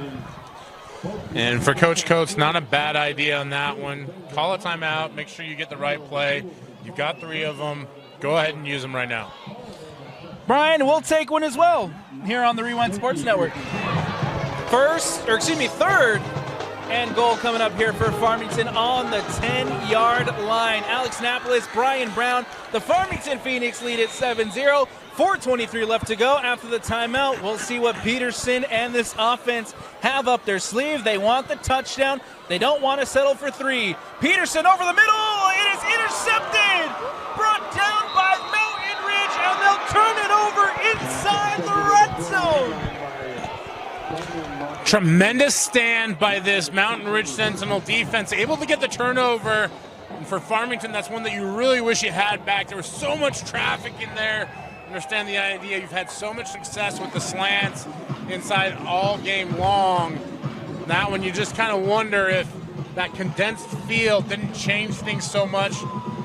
And for Coach Coates, not a bad idea on that one. Call a timeout. Make sure you get the right play. You've got 3 of them. Go ahead and use them right now. Brian, we'll take one as well here on the Rewind Sports Network. 3rd and goal coming up here for Farmington on the 10-yard line. Alex Napolis, Brian Brown, the Farmington Phoenix lead at 7-0. 4:23 left to go after the timeout. We'll see what Peterson and this offense have up their sleeve. They want the touchdown. They don't want to settle for 3. Peterson over the middle. It is intercepted. Brought down by Mountain Ridge, and they'll turn it over inside the red zone. Tremendous stand by this Mountain Ridge Sentinel defense, able to get the turnover. And for Farmington, that's one that you really wish you had back. There was so much traffic in there. Understand the idea. You've had so much success with the slants inside all game long. That one, you just kind of wonder if that condensed field didn't change things so much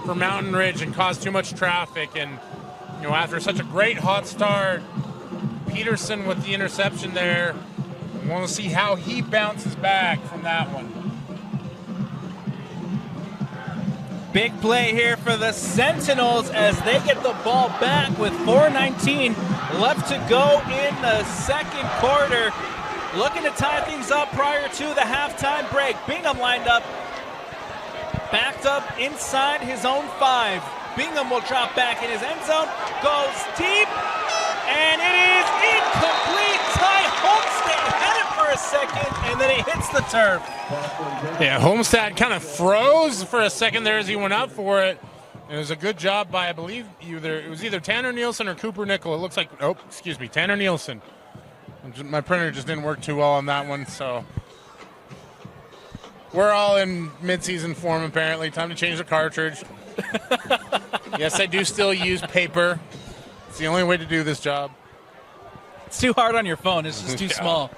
for Mountain Ridge and cause too much traffic. And, you know, after such a great hot start, Peterson with the interception there, we want to see how he bounces back from that one. Big play here for the Sentinels as they get the ball back with 4:19 left to go in the second quarter. Looking to tie things up prior to the halftime break. Bingham lined up, backed up inside his own 5. Bingham will drop back in his end zone, goes deep, and it is incomplete. Ty Homestead had it for a second, and then he hits the turf. Yeah, Homestead kind of froze for a second there as he went up for it. It was a good job by, I believe, it was either Tanner Nielsen or Cooper Nickel. It looks like, Tanner Nielsen. My printer just didn't work too well on that one, so we're all in mid-season form apparently. Time to change the cartridge. Yes, I do still use paper. It's the only way to do this job. It's too hard on your phone. It's just too small.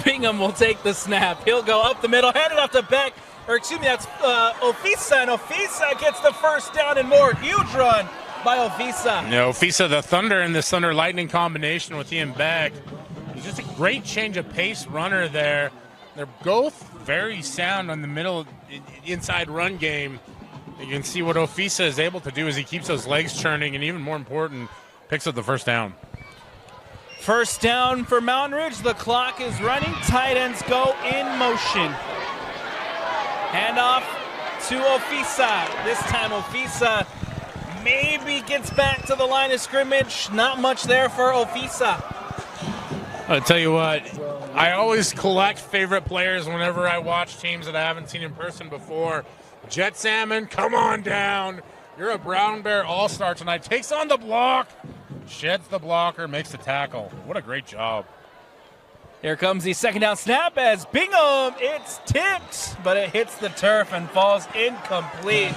Bingham will take the snap. He'll go up the middle, hand it off to Beck. That's Ofisa, and Ofisa gets the first down and more. Huge run by Ofisa. No, Ofisa, the Thunder and this Thunder Lightning combination with Ian Beck. He's just a great change of pace runner there. They're both very sound on the middle inside run game. You can see what Ofisa is able to do as he keeps those legs churning, and even more important, picks up the first down. First down for Mountain Ridge. The clock is running. Tight ends go in motion. Handoff to Ofisa. This time Ofisa maybe gets back to the line of scrimmage. Not much there for Ofisa. I'll tell you what, I always collect favorite players whenever I watch teams that I haven't seen in person before. Jet Salmon, come on down. You're a Brown Bear all-star tonight. Takes on the block, sheds the blocker, makes the tackle. What a great job. Here comes the second down snap as Bingham, it's tipped, but it hits the turf and falls incomplete.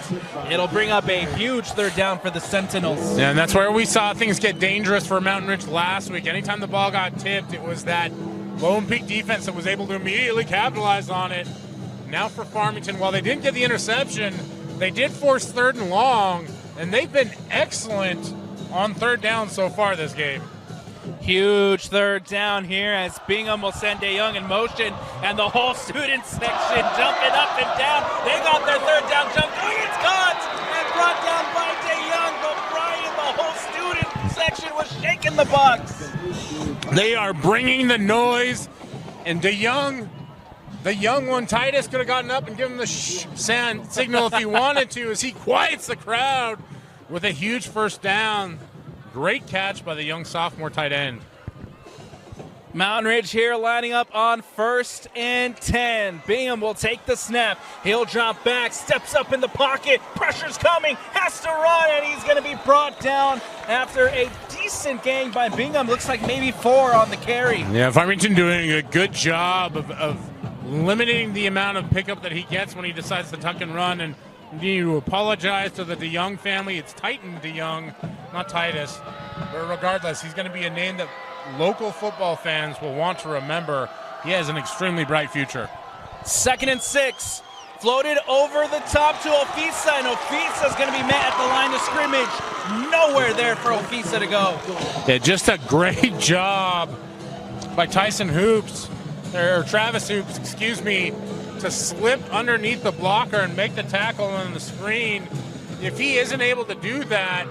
It'll bring up a huge third down for the Sentinels. Yeah, and that's where we saw things get dangerous for Mountain Ridge last week. Anytime the ball got tipped, it was that Lone Peak defense that was able to immediately capitalize on it. Now for Farmington, while they didn't get the interception, they did force 3rd and long, and they've been excellent on 3rd down so far this game. Huge third down here as Bingham will send DeYoung in motion, and the whole student section jumping up and down. They got their 3rd down jump. It's caught and brought down by DeYoung, but Brian, the whole student section was shaking the box. They are bringing the noise, and DeYoung, the young one, Titus, could have gotten up and given the signal if he wanted to, as he quiets the crowd with a huge first down. Great catch by the young sophomore tight end. Mountain Ridge here lining up on 1st and 10. Bingham will take the snap. He'll drop back, steps up in the pocket. Pressure's coming, has to run, and he's going to be brought down after a decent gain by Bingham. Looks like maybe 4 on the carry. Yeah, Farmington doing a good job of limiting the amount of pickup that he gets when he decides to tuck and run. And need to apologize to the DeYoung family. It's Titan DeYoung, not Titus. But regardless, he's going to be a name that local football fans will want to remember he has an extremely bright future. 2nd and 6. Floated over the top to Ofisa, and Ofisa's going to be met at the line of scrimmage. Nowhere there for Ofisa to go. Yeah, just a great job by Tyson Hoops, or Travis Hoops, excuse me, to slip underneath the blocker and make the tackle on the screen. If he isn't able to do that,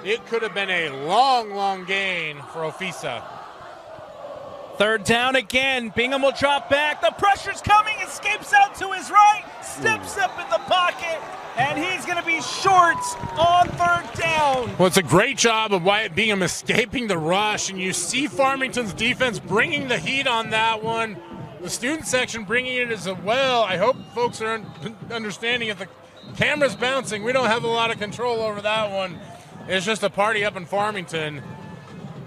it could have been a long, long gain for Ofisa. 3rd down again. Bingham will drop back. The pressure's coming. Escapes out to his right. Steps up in the pocket. And he's going to be short on 3rd down. Well, it's a great job of Wyatt Bingham escaping the rush. And you see Farmington's defense bringing the heat on that one. The student section bringing it as well. I hope folks are understanding if the camera's bouncing, we don't have a lot of control over that one. It's just a party up in Farmington.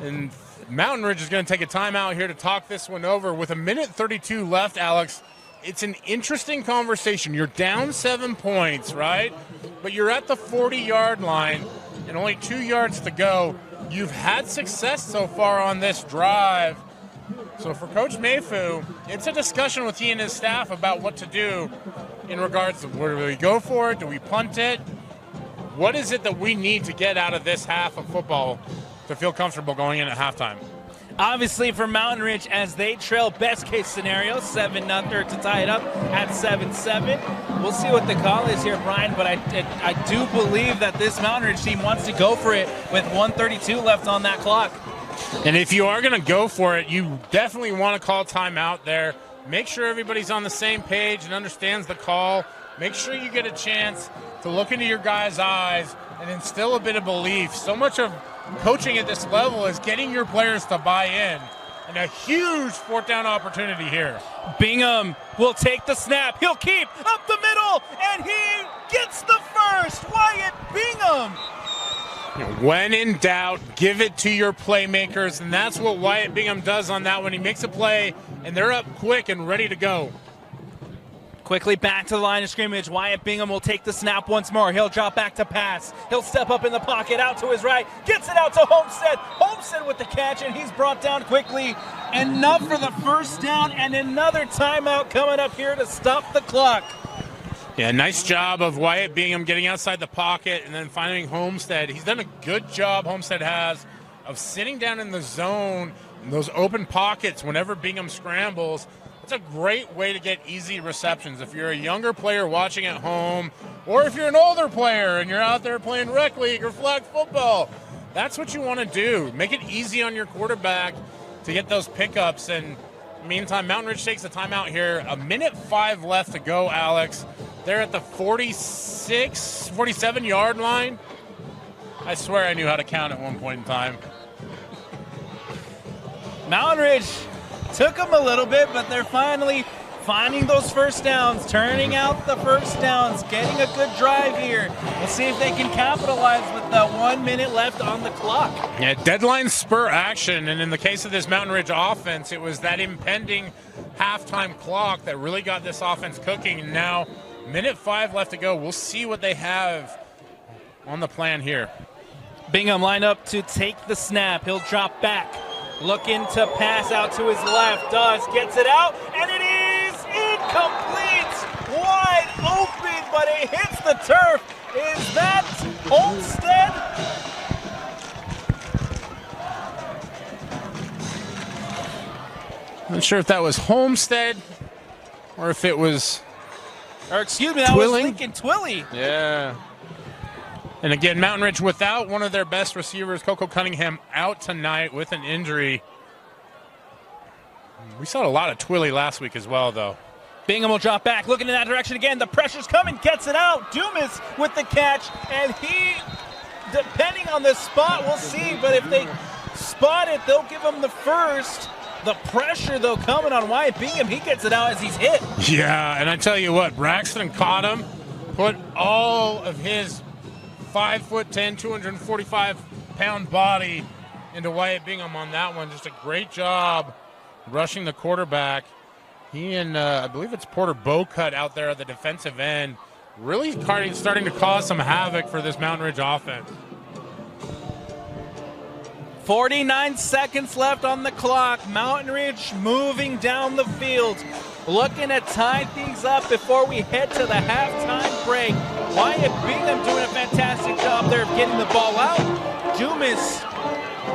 And Mountain Ridge is going to take a timeout here to talk this one over. With 1:32 left, Alex, it's an interesting conversation. You're down 7 points, right? But you're at the 40-yard line and only 2 yards to go. You've had success so far on this drive. So for Coach Mayfu, it's a discussion with he and his staff about what to do in regards to where do we go for it? Do we punt it? What is it that we need to get out of this half of football to feel comfortable going in at halftime? Obviously for Mountain Ridge, as they trail, best case scenario, 7-0 to tie it up at 7-7. We'll see what the call is here, Brian, but I do believe that this Mountain Ridge team wants to go for it with 1:32 left on that clock. And if you are going to go for it, you definitely want to call timeout there. Make sure everybody's on the same page and understands the call. Make sure you get a chance to look into your guys' eyes and instill a bit of belief. So much of coaching at this level is getting your players to buy in. And a huge 4th down opportunity here. Bingham will take the snap. He'll keep up the middle, and he gets the first. Wyatt Bingham. When in doubt, give it to your playmakers, and that's what Wyatt Bingham does on that one. He makes a play, and they're up quick and ready to go. Quickly back to the line of scrimmage. Wyatt Bingham will take the snap once more. He'll drop back to pass. He'll step up in the pocket, out to his right. Gets it out to Homestead. Homestead with the catch, and he's brought down quickly. Enough for the 1st down, and another timeout coming up here to stop the clock. Yeah, nice job of Wyatt Bingham getting outside the pocket and then finding Homestead. He's done a good job, Homestead has, of sitting down in the zone, in those open pockets whenever Bingham scrambles. It's a great way to get easy receptions. If you're a younger player watching at home, or if you're an older player and you're out there playing rec league or flag football, that's what you want to do. Make it easy on your quarterback to get those pickups. And meantime, Mountain Ridge takes a timeout here. 1:05 left to go, Alex. They're at the 47-yard line. I swear I knew how to count at one point in time. Mountain Ridge took them a little bit, but they're finally finding those 1st downs, turning out the 1st downs, getting a good drive here. We'll see if they can capitalize with the 1 minute left on the clock. Yeah, deadline spur action, and in the case of this Mountain Ridge offense, it was that impending halftime clock that really got this offense cooking. And now, 1:05 left to go. We'll see what they have on the plan here. Bingham lined up to take the snap. He'll drop back. Looking to pass out to his left. Gets it out, and it is incomplete. Wide open, but it hits the turf. Is that Olmstead? Not sure if that was Homestead or if it was... Or excuse me, that Twilling? was Lincoln Twilly. Yeah. And again, Mountain Ridge without one of their best receivers, Coco Cunningham, out tonight with an injury. We saw a lot of Twilly last week as well, though. Bingham will drop back, looking in that direction again. The pressure's coming, gets it out. Dumas with the catch, and he, depending on the spot, we'll see. But if they spot it, they'll give him the first. The pressure, though, coming on Wyatt Bingham. He gets it out as he's hit. Yeah, and I tell you what, Braxton caught him, put all of his 5'10", 245-pound body into Wyatt Bingham on that one. Just a great job rushing the quarterback. He and I believe it's Porter Bowcut out there at the defensive end, really starting to cause some havoc for this Mountain Ridge offense. 49 seconds left on the clock. Mountain Ridge moving down the field, looking to tie things up before we head to the halftime break. Wyatt Bingham doing a fantastic job there of getting the ball out. Dumas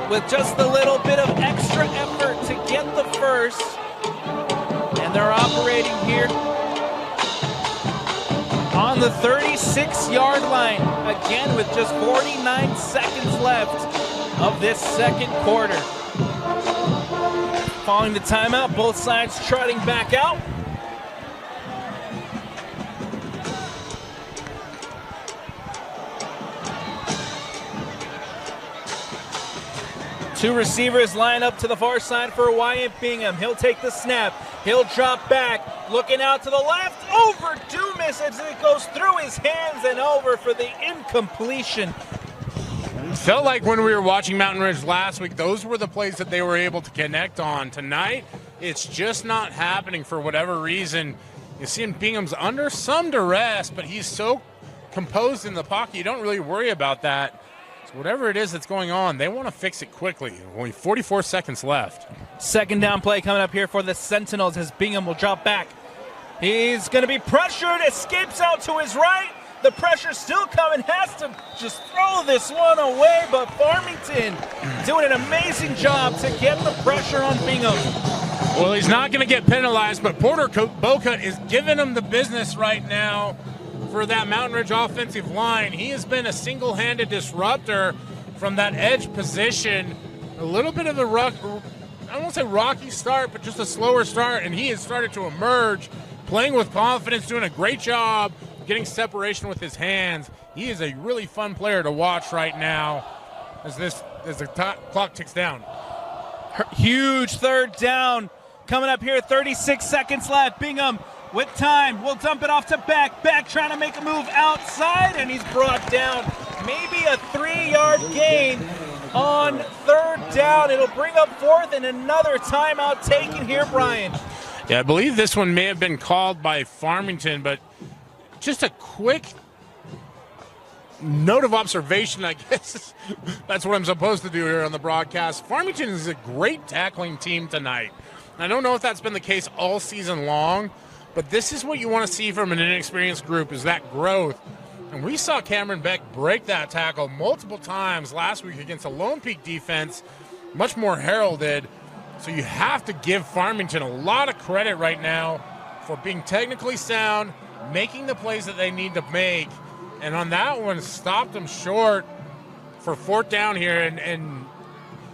with just a little bit of extra effort to get the first. And they're operating here on the 36-yard line, again with just 49 seconds left of this second quarter. Following the timeout, both sides trotting back out. Two receivers line up to the far side for Wyatt Bingham. He'll take the snap. He'll drop back, looking out to the left, over Dumas as it goes through his hands and over for the incompletion. Felt like when we were watching Mountain Ridge last week, those were the plays that they were able to connect on. Tonight, it's just not happening for whatever reason. You see Bingham's under some duress, but he's so composed in the pocket, you don't really worry about that. So whatever it is that's going on, they want to fix it quickly. Only 44 seconds left. Second down play coming up here for the Sentinels as Bingham will drop back. He's going to be pressured, escapes out to his right. The pressure's still coming, has to just throw this one away, but Farmington doing an amazing job to get the pressure on Bingham. Well, he's not going to get penalized, but Porter Bocut is giving him the business right now for that Mountain Ridge offensive line. He has been a single-handed disruptor from that edge position. A little bit of a I won't say rocky start, but just a slower start, and he has started to emerge, playing with confidence, doing a great job, getting separation with his hands. He is a really fun player to watch right now as the clock ticks down. Huge third down coming up here, 36 seconds left. Bingham with time, will dump it off to Beck. Beck trying to make a move outside, and he's brought down. Maybe a 3-yard gain on third down. It'll bring up fourth and another timeout taken here, Brian. Yeah, I believe this one may have been called by Farmington, but just a quick note of observation, I guess. That's what I'm supposed to do here on the broadcast. Farmington is a great tackling team tonight. I don't know if that's been the case all season long, but this is what you want to see from an inexperienced group, is that growth. And we saw Cameron Beck break that tackle multiple times last week against a Lone Peak defense, much more heralded. So you have to give Farmington a lot of credit right now for being technically sound, making the plays that they need to make. And on that one, stopped them short for fourth down here. And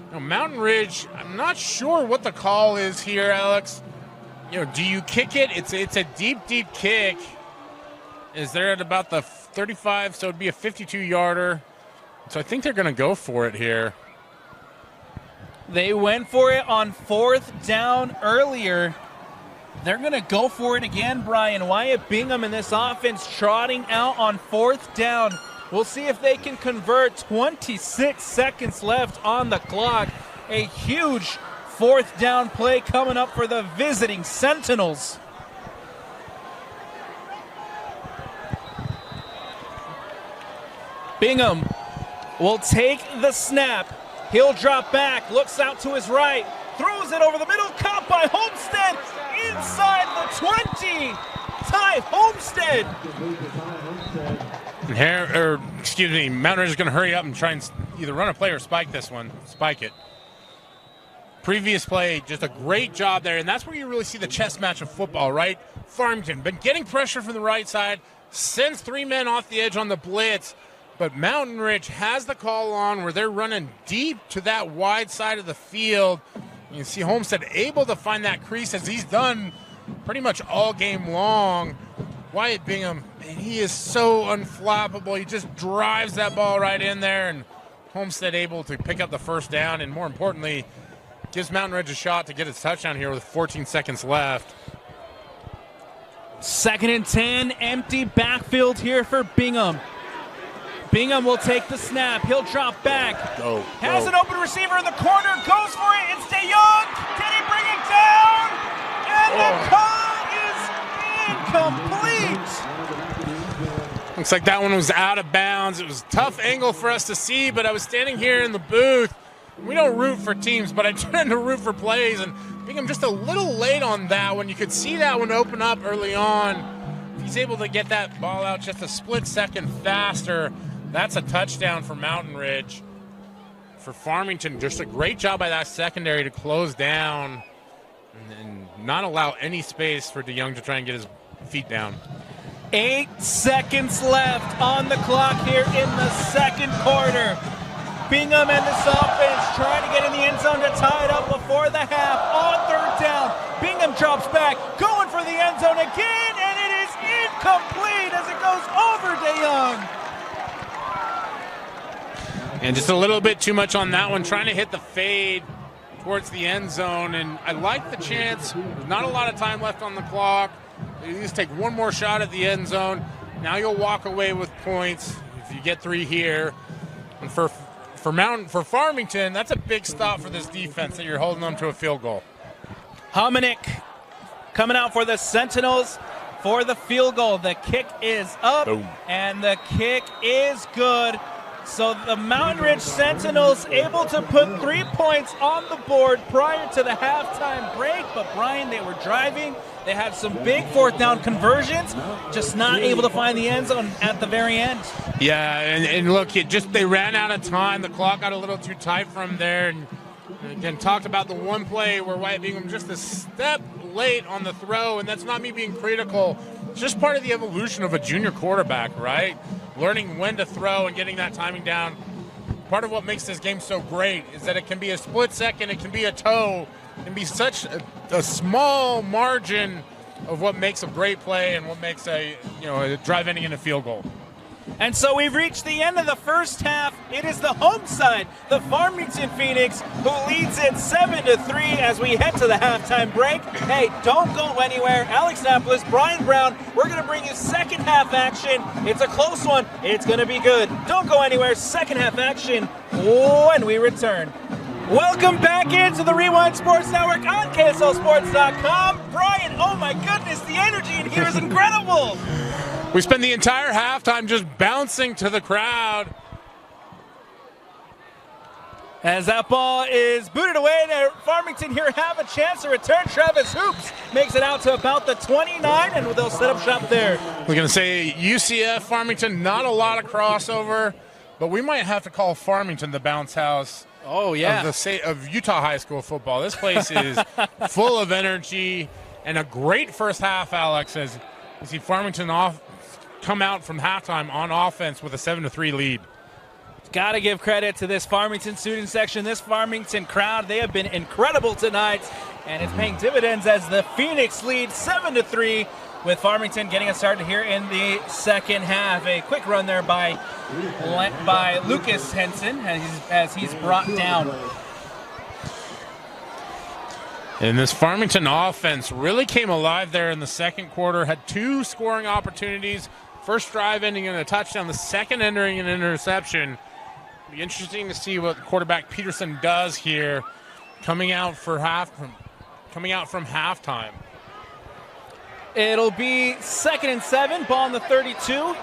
you know, Mountain Ridge, I'm not sure what the call is here, Alex. You know, do you kick it? It's a deep kick. Is there at about the 35, so it'd be a 52-yarder. So I think they're going to go for it here. They went for it on fourth down earlier. They're going to go for it again, Brian. Wyatt Bingham in this offense trotting out on fourth down. We'll see if they can convert. 26 seconds left on the clock. A huge fourth down play coming up for the visiting Sentinels. Bingham will take the snap. He'll drop back, looks out to his right, throws it over the middle, caught by Homestead inside the 20. Ty Homestead. Mountain Ridge is going to hurry up and try and either run a play or spike this one. Spike it. Previous play, just a great job there, and that's where you really see the chess match of football, right? Farmington been getting pressure from the right side, sends 3 men off the edge on the blitz, but Mountain Ridge has the call on where they're running deep to that wide side of the field. You see Homestead able to find that crease, as he's done pretty much all game long. Wyatt Bingham, man, he is so unflappable. He just drives that ball right in there, and Homestead able to pick up the first down, and more importantly, gives Mountain Ridge a shot to get his touchdown here with 14 seconds left. 2nd and 10, empty backfield here for Bingham. Bingham will take the snap. He'll drop back. Has an open receiver in the corner. Goes for it. It's DeYoung. Can he bring it down? And the call is incomplete. Looks like that one was out of bounds. It was a tough angle for us to see, but I was standing here in the booth we don't root for teams, but I tend to root for plays, and Bingham just a little late on that one. You could see that one open up early on. If he's able to get that ball out just a split second faster, that's a touchdown for Mountain Ridge. For Farmington, just a great job by that secondary to close down and not allow any space for DeYoung to try and get his feet down. 8 seconds left on the clock here in the second quarter. Bingham and this offense trying to get in the end zone to tie it up before the half. On third down, Bingham drops back, going for the end zone again, and it is incomplete as it goes over DeYoung. And just a little bit too much on that one, trying to hit the fade towards the end zone. And I like the chance. There's not a lot of time left on the clock. You just take one more shot at the end zone. Now you'll walk away with points if you get 3 here. And for Farmington, that's a big stop for this defense that you're holding them to a field goal. Hominick coming out for the Sentinels for the field goal. The kick is up. Boom. And the kick is good. So the Mountain Ridge Sentinels able to put 3 points on the board prior to the halftime break. But Brian, they were driving. They had some big fourth down conversions, just not able to find the end zone at the very end. Yeah, and look, they ran out of time. The clock got a little too tight from there. And again, talked about the one play where Wyatt Bingham just a step late on the throw, and that's not me being critical. It's just part of the evolution of a junior quarterback, right? Learning when to throw and getting that timing down. Part of what makes this game so great is that it can be a split second, it can be a toe, it can be such a small margin of what makes a great play and what makes a drive ending in a field goal. And so we've reached the end of the first half. It is the home side, the Farmington Phoenix, who leads it 7-3 as we head to the halftime break. Hey, don't go anywhere. Alex Napolis, Brian Brown, we're going to bring you second half action. It's a close one. It's going to be good. Don't go anywhere. Second half action when we return. Welcome back into the Rewind Sports Network on KSLSports.com. Brian, oh my goodness, the energy in here is incredible. We spend the entire halftime just bouncing to the crowd. As that ball is booted away, and Farmington here have a chance to return. Travis Hoops makes it out to about the 29, and they'll set up shop there. We're going to say UCF, Farmington, not a lot of crossover, but we might have to call Farmington the bounce house. Oh, yeah. Of Utah high school football. This place is full of energy and a great first half, Alex, as you see Farmington come out from halftime on offense with a 7-3 lead. Got to give credit to this Farmington student section, this Farmington crowd. They have been incredible tonight, and it's paying dividends as the Phoenix lead 7-3 with Farmington getting us started here in the second half. A quick run there by Lucas Henson as he's brought down. And this Farmington offense really came alive there in the second quarter, had 2 scoring opportunities. First drive ending in a touchdown, the second entering an interception. It'll be interesting to see what quarterback Peterson does here coming out from halftime. It'll be 2nd and 7, ball on the 32.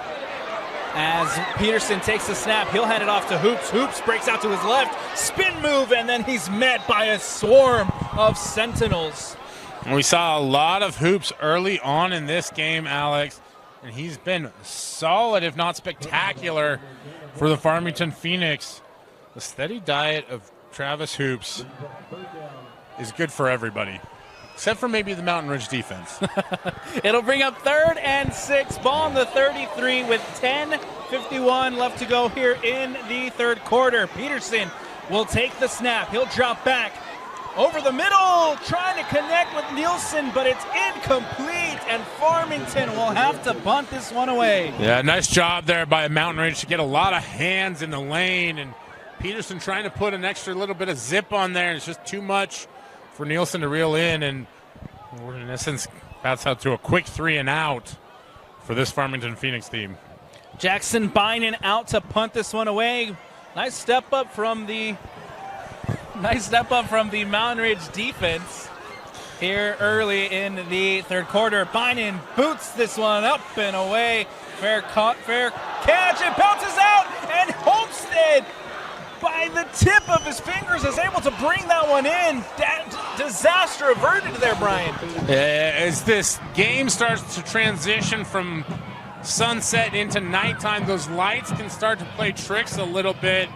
As Peterson takes the snap, he'll hand it off to Hoops. Hoops breaks out to his left, spin move, and then he's met by a swarm of Sentinels. And we saw a lot of Hoops early on in this game, Alex, and he's been solid, if not spectacular, for the Farmington Phoenix. The steady diet of Travis Hoops is good for everybody, except for maybe the Mountain Ridge defense. It'll bring up 3rd and 6, ball on the 33 with 10:51 left to go here in the third quarter. Peterson will take the snap. He'll drop back over the middle, trying to connect with Nielsen, but it's incomplete, and Farmington will have to bunt this one away. Yeah, nice job there by Mountain Ridge to get a lot of hands in the lane, and Peterson trying to put an extra little bit of zip on there, and it's just too much for Nielsen to reel in, and in essence, that's out to a quick 3 and out for this Farmington Phoenix team. Jackson Bynum out to punt this one away. Nice step up from the Mountain Ridge defense here early in the third quarter. Bynum boots this one up and away. Fair catch. It bounces out, and Homestead by the tip of his fingers is able to bring that one in. Disaster averted there, Brian. As this game starts to transition from sunset into nighttime, those lights can start to play tricks a little bit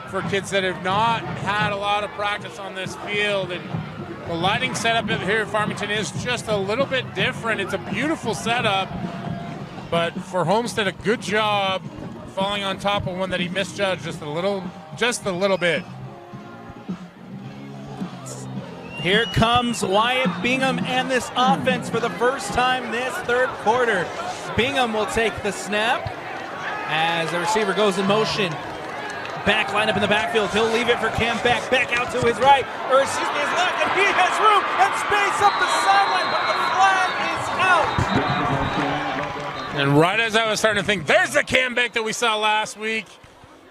for kids that have not had a lot of practice on this field. And the lighting setup here at Farmington is just a little bit different. It's a beautiful setup, but for Homestead, a good job falling on top of one that he misjudged just a little bit. Here comes Wyatt Bingham and this offense for the first time this third quarter. Bingham will take the snap as the receiver goes in motion. Back line up in the backfield. He'll leave it for Cam Beck. Back out to his right, or excuse me, his left, and he has room and space up the sideline, but the flag is out. And right as I was starting to think, there's the Cam Beck that we saw last week.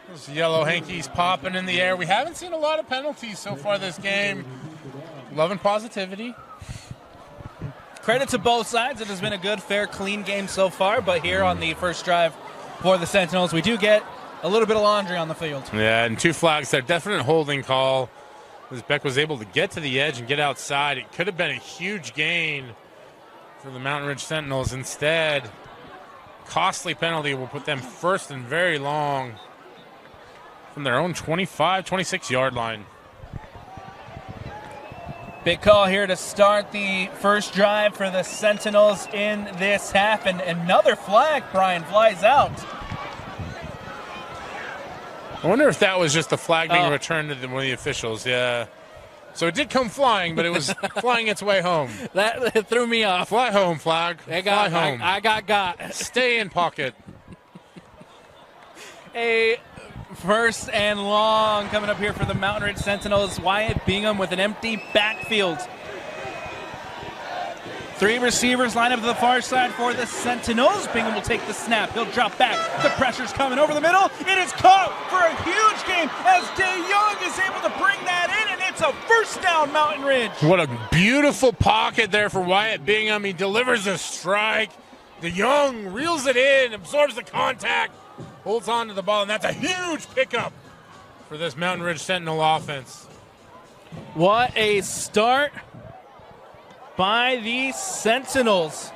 Those yellow hankies popping in the air. We haven't seen a lot of penalties so far this game. Love and positivity. Credit to both sides. It has been a good, fair, clean game so far, but here on the first drive for the Sentinels, we do get a little bit of laundry on the field. Yeah, and 2 flags there. Definite holding call. As Beck was able to get to the edge and get outside. It could have been a huge gain for the Mountain Ridge Sentinels. Instead, costly penalty will put them first and very long from their own 25, 26-yard line. Big call here to start the first drive for the Sentinels in this half. And another flag, Brian, flies out. I wonder if that was just the flag being returned to one of the officials. Yeah. So it did come flying, but it was flying its way home. That threw me off. Fly home, flag. Fly home. I got. Stay in pocket. A first and long coming up here for the Mountain Ridge Sentinels. Wyatt Bingham with an empty backfield. 3 receivers line up to the far side for the Sentinels. Bingham will take the snap. He'll drop back. The pressure's coming over the middle. It is caught for a huge gain as DeYoung is able to bring that in, and it's a first down, Mountain Ridge. What a beautiful pocket there for Wyatt Bingham. He delivers a strike. DeYoung reels it in, absorbs the contact, holds on to the ball, and that's a huge pickup for this Mountain Ridge Sentinel offense. What a start by the Sentinels.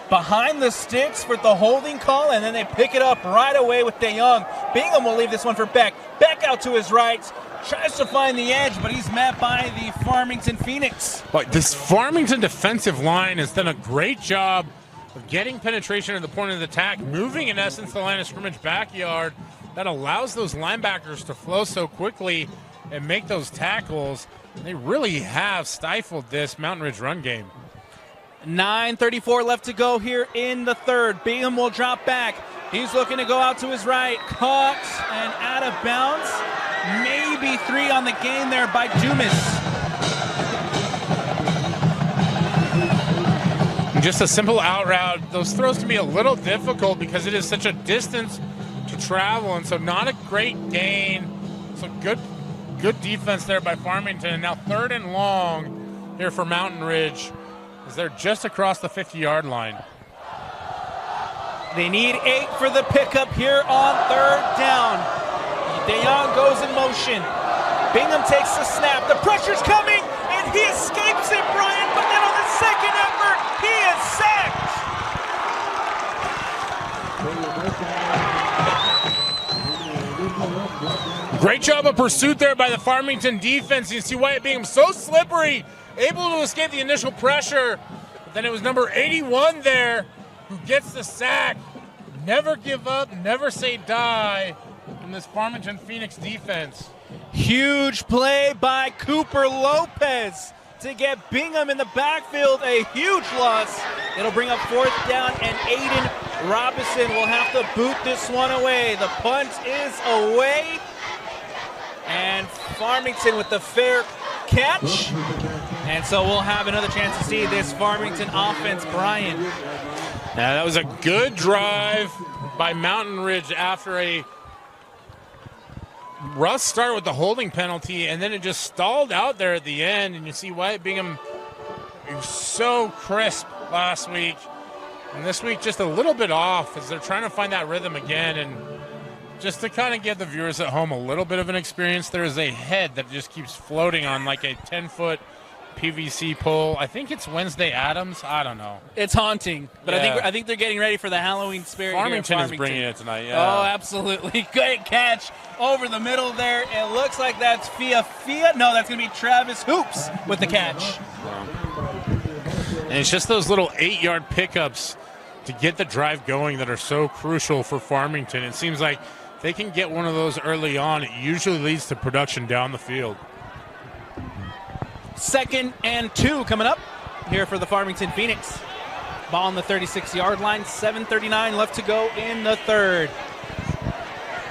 Behind the sticks for the holding call, and then they pick it up right away with DeYoung. Bingham will leave this one for Beck. Beck out to his right. Tries to find the edge, but he's met by the Farmington Phoenix. But this Farmington defensive line has done a great job of getting penetration at the point of the attack, moving in essence the line of scrimmage backyard. That allows those linebackers to flow so quickly and make those tackles. They really have stifled this Mountain Ridge run game. 9:34 left to go here in the third. Bingham will drop back. He's looking to go out to his right. Caught and out of bounds. Maybe 3 on the game there by Dumas. Just a simple out route. Those throws can be a little difficult because it is such a distance to travel, and so not a great gain. So good defense there by Farmington. And now 3rd and long here for Mountain Ridge as they're just across the 50-yard line. They need 8 for the pickup here on 3rd down. DeYoung goes in motion. Bingham takes the snap. The pressure's coming, and he escapes it, Brian. But then on the second effort, he is sacked. Great job of pursuit there by the Farmington defense. You see Wyatt Bingham so slippery, able to escape the initial pressure. But then it was number 81 there who gets the sack. Never give up, never say die in this Farmington Phoenix defense. Huge play by Cooper Lopez to get Bingham in the backfield. A huge loss. It'll bring up 4th down, and Aiden Robinson will have to boot this one away. The punt is away. And Farmington with the fair catch. And so we'll have another chance to see this Farmington offense, Brian. Now that was a good drive by Mountain Ridge after a rough start with the holding penalty, and then it just stalled out there at the end. And you see Wyatt Bingham was so crisp last week. And this week just a little bit off as they're trying to find that rhythm again. And Just to kind of give the viewers at home a little bit of an experience, there is a head that just keeps floating on like a 10-foot PVC pole. I think it's Wednesday Addams. I don't know. It's haunting, but Yeah. I think they're getting ready for the Halloween spirit. Farmington here is bringing it tonight. Oh, Yeah. absolutely. Great catch over the middle there. It looks like that's Fia. No, that's going to be Travis Hoops with the catch. And it's just those little 8-yard pickups to get the drive going that are so crucial for Farmington. It seems like they can get one of those early on. It usually leads to production down the field. 2nd and 2 coming up here for the Farmington Phoenix. Ball on the 36-yard line, 7:39 left to go in the third.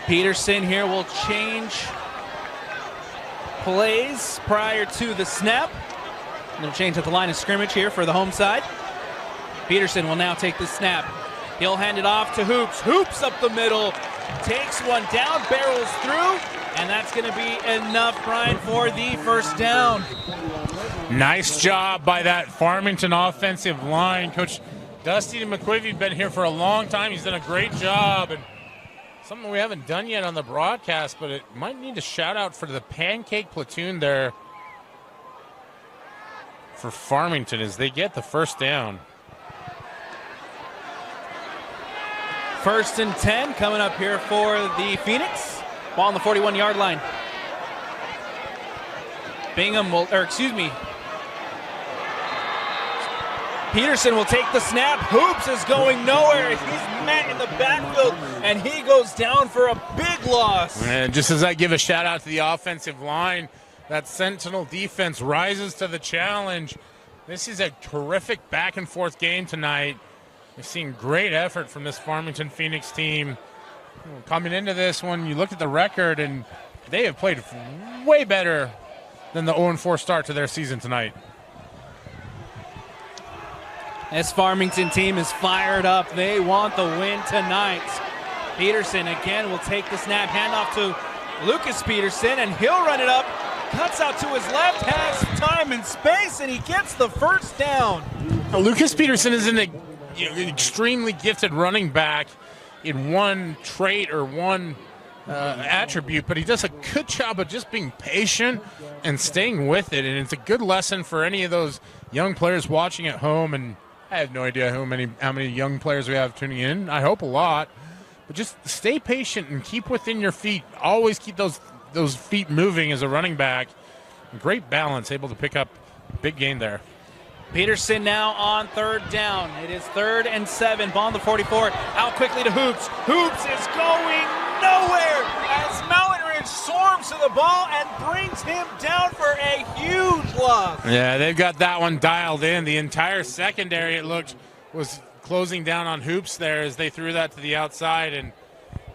Peterson here will change plays prior to the snap. Little change at the line of scrimmage here for the home side. Peterson will now take the snap. He'll hand it off to Hoops. Hoops up the middle, takes one down, barrels through, and that's going to be enough, Brian, for the first down. Nice job by that Farmington offensive line. Coach Dusty McQuivey been here for a long time. He's done a great job, and something we haven't done yet on the broadcast, but it might need a shout out for the pancake platoon there for Farmington as they get the first down. 1st and 10 coming up here for the Phoenix. Ball on the 41-yard line. Peterson will take the snap. Hoops is going nowhere. He's met in the backfield, and he goes down for a big loss. And just as I give a shout out to the offensive line, that Sentinel defense rises to the challenge. This is a terrific back and forth game tonight. We've seen great effort from this Farmington Phoenix team. Coming into this one, you look at the record, and they have played way better than the 0-4 start to their season tonight. This Farmington team is fired up. They want the win tonight. Peterson again will take the snap, handoff to Lucas Peterson, and he'll run it up. Cuts out to his left, has time and space, and he gets the first down. Now, Lucas Peterson is an extremely gifted running back in one trait or one attribute, but he does a good job of just being patient and staying with it, and it's a good lesson for any of those young players watching at home. And I have no idea how many young players we have tuning in. I hope a lot, but just stay patient and keep within your feet. Always keep those feet moving as a running back. Great balance, able to pick up big gain there. Peterson now on 3rd down. It is 3rd and 7. Ball on the 44. Out quickly to Hoops. Hoops is going nowhere as Mountain Ridge swarms to the ball and brings him down for a huge loss. Yeah, they've got that one dialed in. The entire secondary, it looked, was closing down on Hoops there as they threw that to the outside. And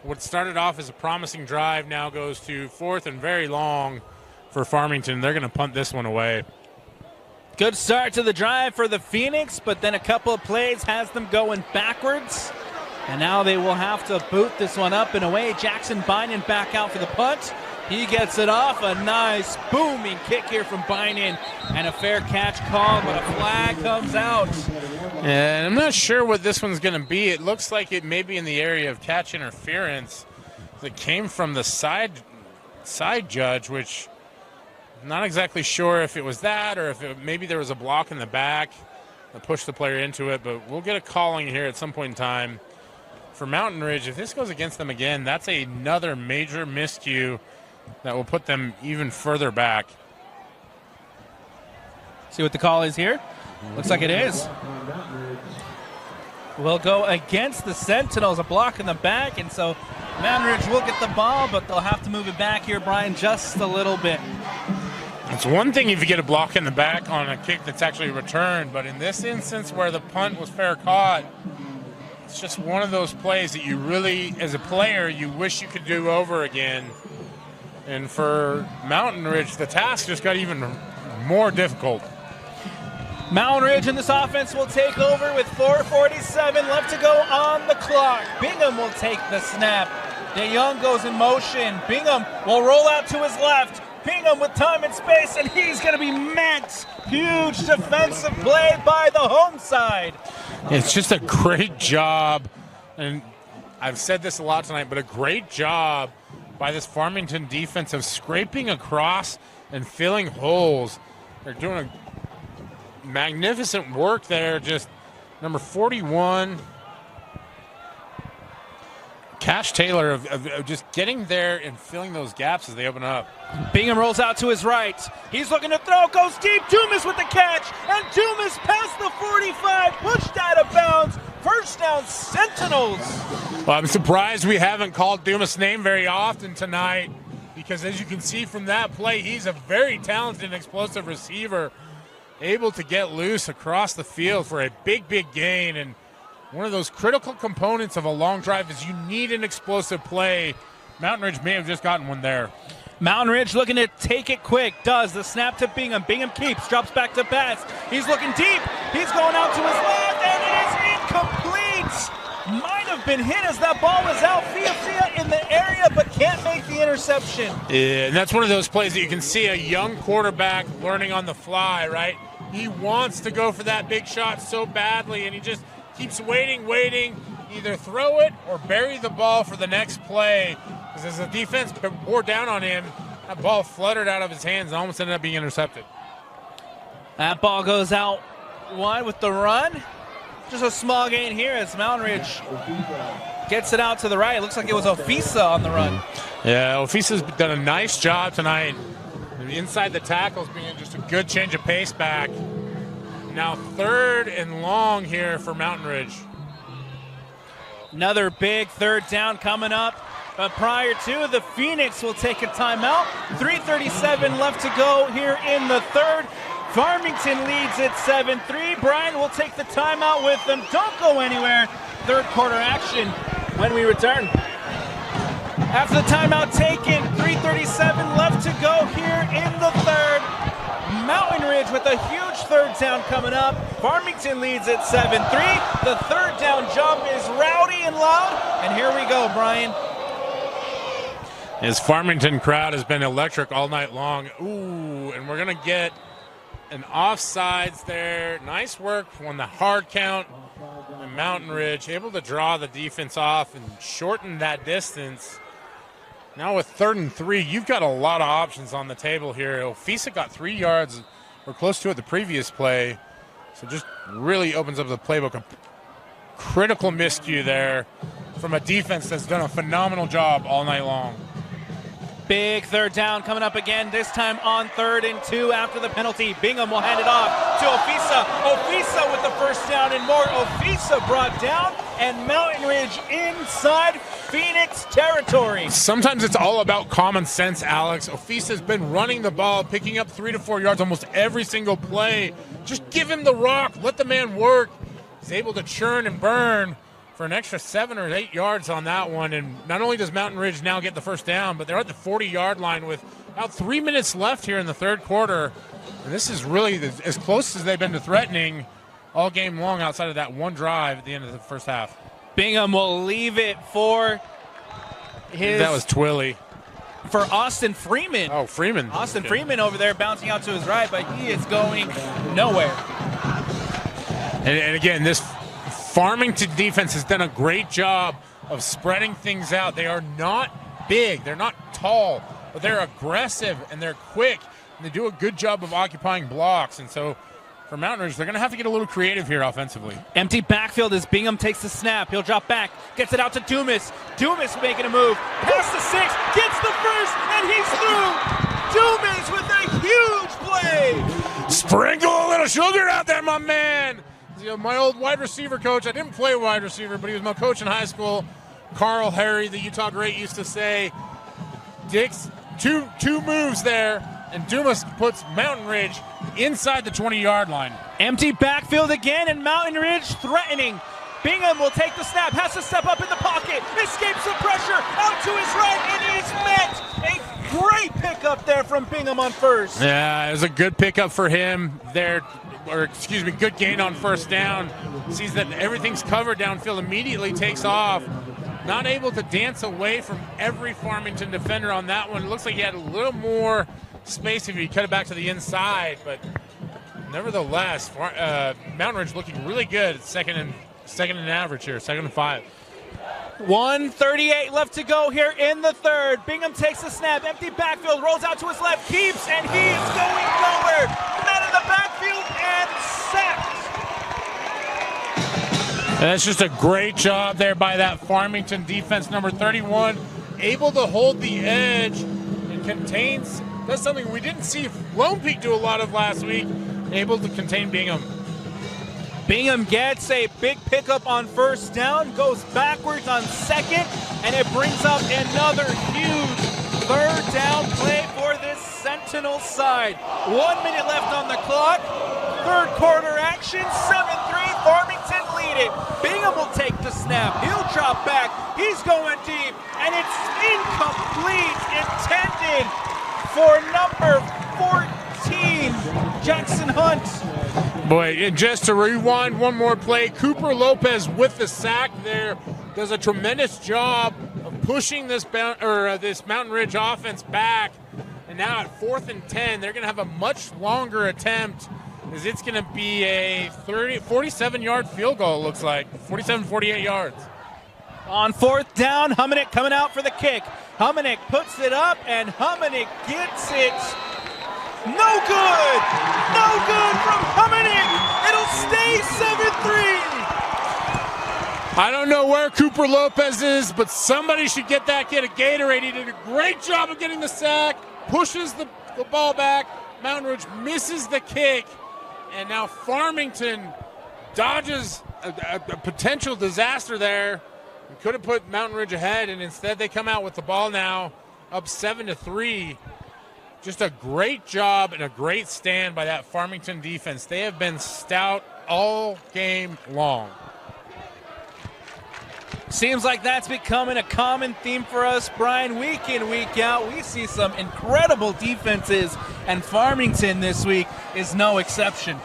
what started off as a promising drive now goes to 4th and very long for Farmington. They're going to punt this one away. Good start to the drive for the Phoenix, but then a couple of plays has them going backwards. And now they will have to boot this one up and away. Jackson Bynum back out for the punt. He gets it off. A nice booming kick here from Bynum. And a fair catch called, but a flag comes out. And I'm not sure what this one's going to be. It looks like it may be in the area of catch interference. It came from the side judge, which I'm not exactly sure if it was that or if maybe there was a block in the back that pushed the player into it. But we'll get a calling here at some point in time. For Mountain Ridge, if this goes against them again, that's another major miscue that will put them even further back. See what the call is here? Looks like it is. We'll go against the Sentinels, a block in the back, and so Mountain Ridge will get the ball, but they'll have to move it back here, Brian, just a little bit. It's one thing if you get a block in the back on a kick that's actually returned, but in this instance where the punt was fair caught, it's just one of those plays that you really, as a player, you wish you could do over again. And for Mountain Ridge, the task just got even more difficult. Mountain Ridge in this offense will take over with 4:47 left to go on the clock. Bingham will take the snap. DeYoung goes in motion. Bingham will roll out to his left. Bingham with time and space, and he's going to be met. Huge defensive play by the home side. It's just a great job. And I've said this a lot tonight, but a great job by this Farmington defense of scraping across and filling holes. They're doing a magnificent work there. Just number 41, Cash Taylor, of just getting there and filling those gaps as they open up. Bingham rolls out to his right. He's looking to throw, goes deep. Dumas with the catch, and Dumas past the 45, pushed out of bounds. First down, Sentinels. Well, I'm surprised we haven't called Dumas' name very often tonight, because as you can see from that play, he's a very talented and explosive receiver, able to get loose across the field for a big, big gain. And one of those critical components of a long drive is you need an explosive play. Mountain Ridge may have just gotten one there. Mountain Ridge looking to take it quick. Does the snap to Bingham. Bingham keeps, drops back to pass. He's looking deep. He's going out to his left, and it is incomplete. Might have been hit as that ball was out. Fia in the area, but can't make the interception. Yeah, and that's one of those plays that you can see a young quarterback learning on the fly, right? He wants to go for that big shot so badly, and he just keeps waiting, either throw it or bury the ball for the next play. Because as the defense bore down on him, that ball fluttered out of his hands and almost ended up being intercepted. That ball goes out wide with the run. Just a small gain here as Mountain Ridge gets it out to the right. It looks like it was Ofisa on the run. Yeah, Ofisa's done a nice job tonight. Inside the tackles being just a good change of pace back. Now 3rd and long here for Mountain Ridge. Another big 3rd down coming up. But prior to, the Phoenix will take a timeout. 3:37 left to go here in the 3rd. Farmington leads at 7-3. Brian will take the timeout with them. Don't go anywhere. 3rd quarter action when we return. After the timeout taken, 3:37 left to go here in the 3rd. Mountain Ridge with a huge 3rd down coming up. Farmington leads at 7-3. The 3rd down jump is rowdy and loud. And here we go, Brian. His Farmington crowd has been electric all night long. Ooh, and we're going to get an offsides there. Nice work on the hard count. And Mountain Ridge able to draw the defense off and shorten that distance. Now with 3rd and 3, you've got a lot of options on the table here. Ofisa got 3 yards or close to it the previous play. So just really opens up the playbook. A critical miscue there from a defense that's done a phenomenal job all night long. Big 3rd down coming up again, this time on 3rd and 2 after the penalty. Bingham will hand it off to Ofisa. Ofisa with the 1st down and more. Ofisa brought down, and Mountain Ridge inside Phoenix territory. Sometimes it's all about common sense, Alex. Ofisa's been running the ball, picking up 3 to 4 yards almost every single play. Just give him the rock, let the man work. He's able to churn and burn for an extra 7 or 8 yards on that one. And not only does Mountain Ridge now get the 1st down, but they're at the 40-yard line with about 3 minutes left here in the 3rd quarter. And this is really as close as they've been to threatening all game long outside of that one drive at the end of the 1st half. Bingham will leave it for his... That was Twilly. For Austin Freeman. Oh, Freeman. Austin Freeman over there bouncing out to his right, but he is going nowhere. And again, this Farmington defense has done a great job of spreading things out. They are not big, they're not tall, but they're aggressive and they're quick, and they do a good job of occupying blocks. And so for Mountain Ridge, they're going to have to get a little creative here offensively. Empty backfield as Bingham takes the snap. He'll drop back, gets it out to Dumas. Dumas making a move, past the 6, gets the 1st, and he's through. Dumas with a huge play. Sprinkle a little sugar out there, my man. My old wide receiver coach, I didn't play wide receiver, but he was my coach in high school. Carl Harry, the Utah great, used to say, Dick's two moves there, and Dumas puts Mountain Ridge inside the 20-yard line. Empty backfield again, and Mountain Ridge threatening. Bingham will take the snap, has to step up in the pocket, escapes the pressure, out to his right, and is met. A great pickup there from Bingham on 1st. Yeah, it was a good pickup for him there. Good gain on 1st down. Sees that everything's covered downfield, immediately takes off. Not able to dance away from every Farmington defender on that one. It looks like he had a little more space if he cut it back to the inside, but nevertheless, Mountain Ridge looking really good at second and average here, 2nd and 5. 1:38 left to go here in the third. Bingham takes the snap, empty backfield, rolls out to his left, keeps, and he is going nowhere. Man in the backfield and sacked. And that's just a great job there by that Farmington defense, number 31, able to hold the edge and contains. That's something we didn't see Lone Peak do a lot of last week, able to contain Bingham. Bingham gets a big pickup on first down, goes backwards on second, and it brings up another huge third down play for this Sentinel side. 1 minute left on the clock. Third quarter action, 7-3, Farmington lead it. Bingham will take the snap. He'll drop back. He's going deep, and it's incomplete, intended for number 14, Jackson Hunt. Boy, and just to rewind one more play, Cooper Lopez with the sack there does a tremendous job of pushing this Mountain Ridge offense back. And now at 4th and 10, they're going to have a much longer attempt, as it's going to be a 47-yard field goal, it looks like. 47, 48 yards. On fourth down, Humanick coming out for the kick. Humanick puts it up, and Humanick gets it. No good! No good from Humanick! It'll stay 7-3! I don't know where Cooper Lopez is, but somebody should get that kid a Gatorade. He did a great job of getting the sack, pushes the ball back. Mountain Ridge misses the kick, and now Farmington dodges a potential disaster there. We could have put Mountain Ridge ahead, and instead they come out with the ball now, up 7-3. Just a great job and a great stand by that Farmington defense. They have been stout all game long. Seems like that's becoming a common theme for us, Brian. Week in, week out, we see some incredible defenses, and Farmington this week is no exception.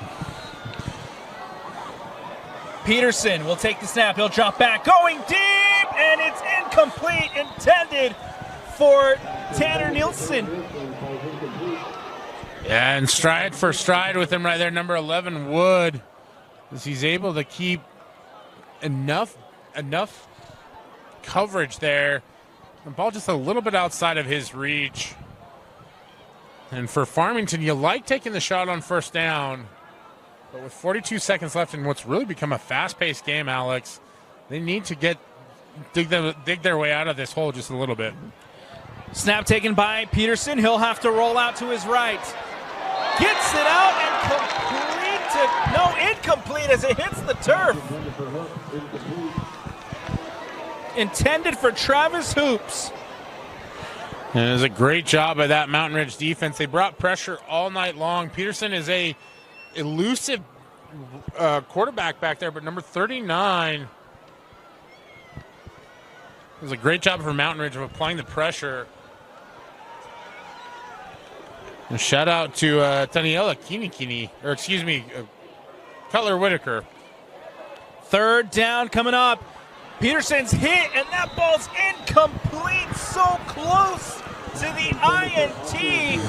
Peterson will take the snap. He'll drop back, going deep, and it's incomplete, intended for Tanner Nielsen. Yeah, and stride for stride with him right there, number 11, Wood, as he's able to keep enough coverage there. The ball just a little bit outside of his reach. And for Farmington, you like taking the shot on first down, but with 42 seconds left in what's really become a fast-paced game, Alex, they need to dig their way out of this hole just a little bit. Snap taken by Peterson. He'll have to roll out to his right. Gets it out and incomplete as it hits the turf. Intended for Travis Hoops. And it was a great job by that Mountain Ridge defense. They brought pressure all night long. Peterson is a elusive quarterback back there, but number 39. It was a great job for Mountain Ridge of applying the pressure. And shout out to Taniela Cutler Whitaker. Third down coming up. Peterson's hit, and that ball's incomplete. So close to the INT.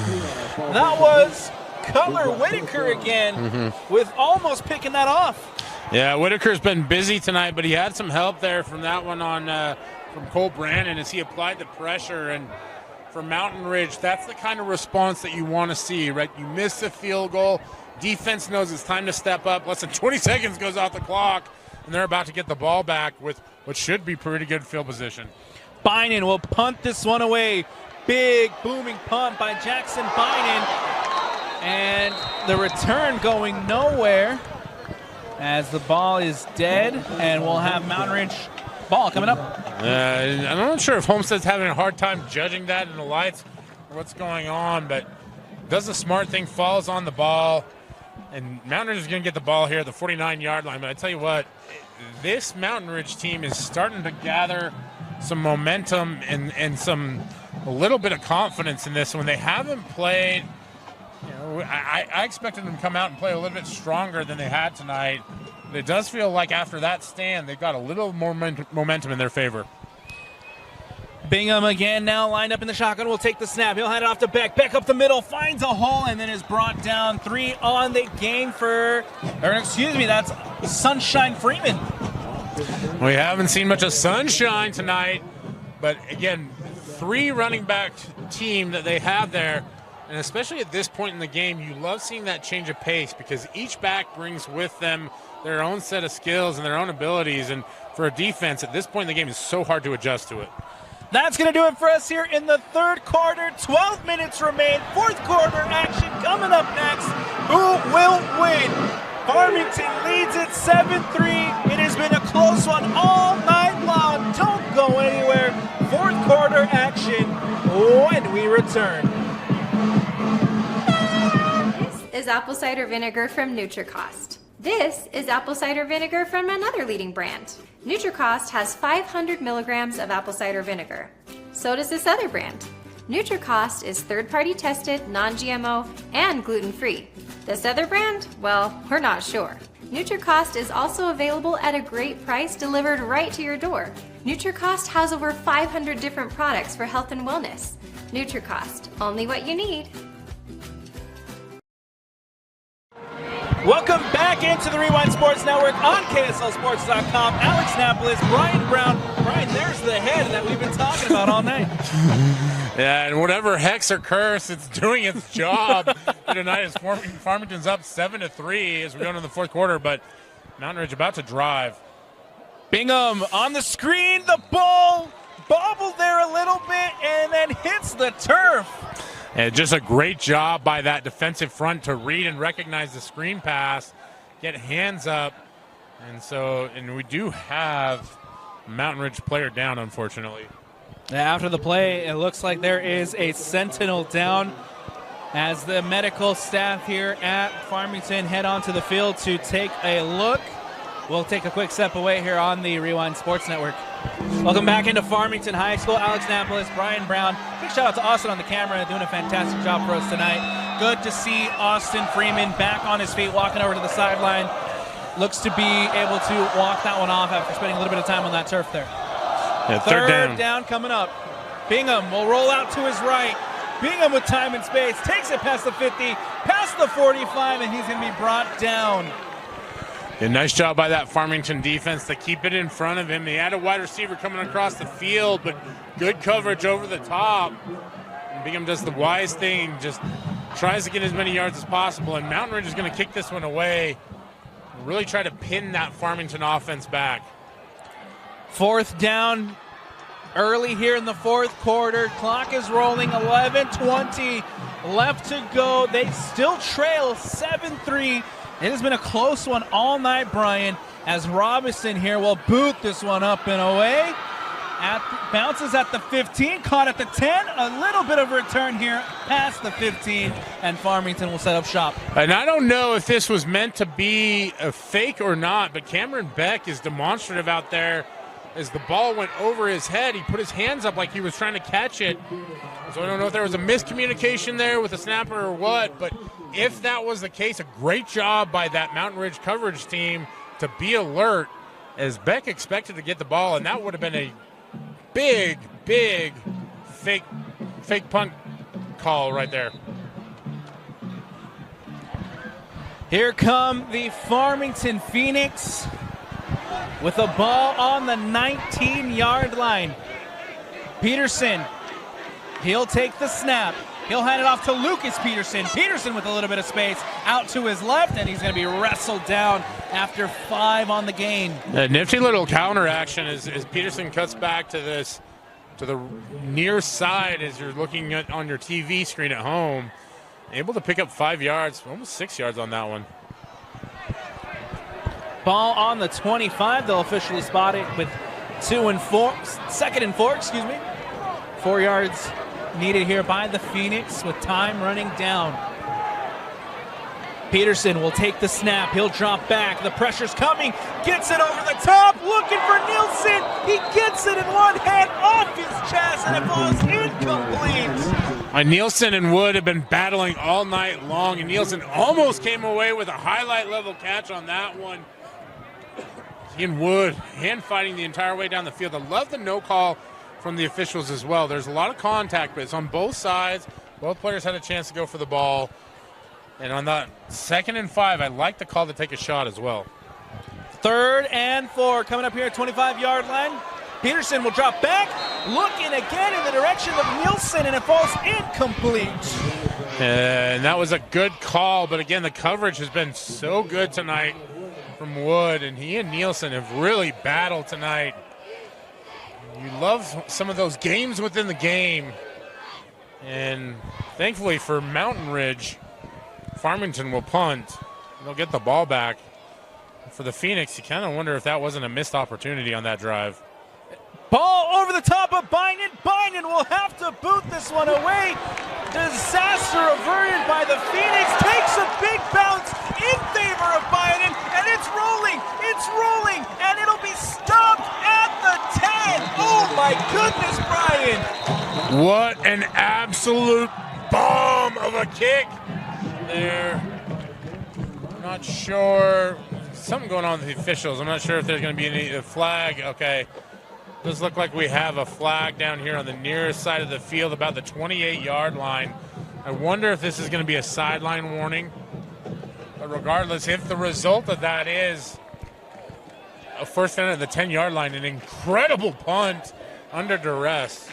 That was Cutler Whitaker again, with almost picking that off. Yeah, Whitaker's been busy tonight, but he had some help there from that one from Cole Brandon as he applied the pressure. And for Mountain Ridge, that's the kind of response that you want to see, right? You miss a field goal. Defense knows it's time to step up. Less than 20 seconds goes off the clock, and they're about to get the ball back with what should be pretty good field position. Bynon will punt this one away. Big booming punt by Jackson Bynon. And the return going nowhere as the ball is dead, and we'll have Mountain Ridge ball coming up. I'm not sure if Homestead's having a hard time judging that in the lights or what's going on, but does the smart thing, falls on the ball, and Mountain Ridge is going to get the ball here at the 49-yard line. But I tell you what, this Mountain Ridge team is starting to gather some momentum and a little bit of confidence in this. When they haven't played, I expected them to come out and play a little bit stronger than they had tonight. But it does feel like after that stand, they've got a little more momentum in their favor. Bingham again now lined up in the shotgun. Will take the snap. He'll hand it off to Beck. Beck up the middle, finds a hole, and then is brought down. 3 on the game that's Sunshine Freeman. We haven't seen much of sunshine tonight, but again, 3 running back team that they have there, and especially at this point in the game, you love seeing that change of pace because each back brings with them their own set of skills and their own abilities, and for a defense at this point in the game, it's so hard to adjust to it. That's going to do it for us here in the third quarter. 12 minutes remain. Fourth quarter action coming up next. Who will win? Farmington leads it 7-3. It has been a close one all night long. Don't go anywhere. Fourth quarter action when we return. This is apple cider vinegar from NutriCost. This is apple cider vinegar from another leading brand. NutriCost has 500 milligrams of apple cider vinegar. So does this other brand. NutriCost is third-party tested, non-GMO, and gluten-free. This other brand? Well, we're not sure. NutriCost is also available at a great price delivered right to your door. NutriCost has over 500 different products for health and wellness. NutriCost, only what you need. Welcome back into the Rewind Sports Network on KSLSports.com. Alex Napolis, Brian Brown. Brian, there's the head that we've been talking about all night. Yeah, and whatever hex or curse, it's doing its job tonight. As Farmington's up 7-3 as we go into the fourth quarter, but Mountain Ridge about to drive. Bingham on the screen. The ball bobbled there a little bit and then hits the turf. And just a great job by that defensive front to read and recognize the screen pass, get hands up. And we do have Mountain Ridge player down, unfortunately. After the play, it looks like there is a Sentinel down as the medical staff here at Farmington head onto the field to take a look. We'll take a quick step away here on the Rewind Sports Network. Welcome back into Farmington High School. Alex Napolis, Brian Brown. Big shout out to Austin on the camera, doing a fantastic job for us tonight. Good to see Austin Freeman back on his feet, walking over to the sideline. Looks to be able to walk that one off after spending a little bit of time on that turf there. Yeah, third down coming up. Bingham will roll out to his right. Bingham with time and space, takes it past the 50, past the 45, and he's going to be brought down. A nice job by that Farmington defense to keep it in front of him. He had a wide receiver coming across the field, but good coverage over the top. And Bingham does the wise thing, just tries to get as many yards as possible, and Mountain Ridge is going to kick this one away. Really try to pin that Farmington offense back. Fourth down early here in the fourth quarter. Clock is rolling, 11:20 left to go. They still trail 7-3. It has been a close one all night, Brian, as Robinson here will boot this one up and away. Bounces at the 15, caught at the 10. A little bit of return here past the 15, and Farmington will set up shop. And I don't know if this was meant to be a fake or not, but Cameron Beck is demonstrative out there. As the ball went over his head, he put his hands up like he was trying to catch it. So I don't know if there was a miscommunication there with the snapper or what, but if that was the case, a great job by that Mountain Ridge coverage team to be alert as Beck expected to get the ball, and that would have been a big fake punt call right there. Here come the Farmington Phoenix with a ball on the 19-yard line. Peterson, he'll take the snap. He'll hand it off to Lucas Peterson. Peterson with a little bit of space out to his left, and he's going to be wrestled down after 5 on the gain. A nifty little counter action as Peterson cuts back to the near side as you're looking at on your TV screen at home. Able to pick up 5 yards, almost 6 yards on that one. Ball on the 25. They'll officially spot it with 2nd and 4, 4 yards needed here by the Phoenix with time running down. Peterson will take the snap. He'll drop back. The pressure's coming. Gets it over the top. Looking for Nielsen. He gets it in one hand off his chest, and it falls incomplete. Nielsen and Wood have been battling all night long, and Nielsen almost came away with a highlight level catch on that one. He and Wood hand fighting the entire way down the field. I love the no call from the officials as well. There's a lot of contact, but it's on both sides. Both players had a chance to go for the ball. And on that 2nd and 5, I like the call to take a shot as well. 3rd and 4 coming up here at 25-yard line. Peterson will drop back, looking again in the direction of Nielsen, and it falls incomplete. And that was a good call, but again, the coverage has been so good tonight from Wood, and he and Nielsen have really battled tonight. You love some of those games within the game, and thankfully for Mountain Ridge, Farmington will punt. They'll get the ball back. For the Phoenix, you kind of wonder if that wasn't a missed opportunity on that drive. Ball over the top of Bynum. Bynum will have to boot this one away. Disaster averted by the Phoenix. Takes a big bounce in favor of Bynum, and it's rolling, and it'll be stopped at the 10. Oh my goodness, Brian. What an absolute bomb of a kick there. Not sure. Something going on with the officials. I'm not sure if there's going to be any flag. Okay. Does look like we have a flag down here on the nearest side of the field, about the 28-yard line. I wonder if this is going to be a sideline warning. But regardless, if the result of that is a first down at the 10-yard line, an incredible punt under duress.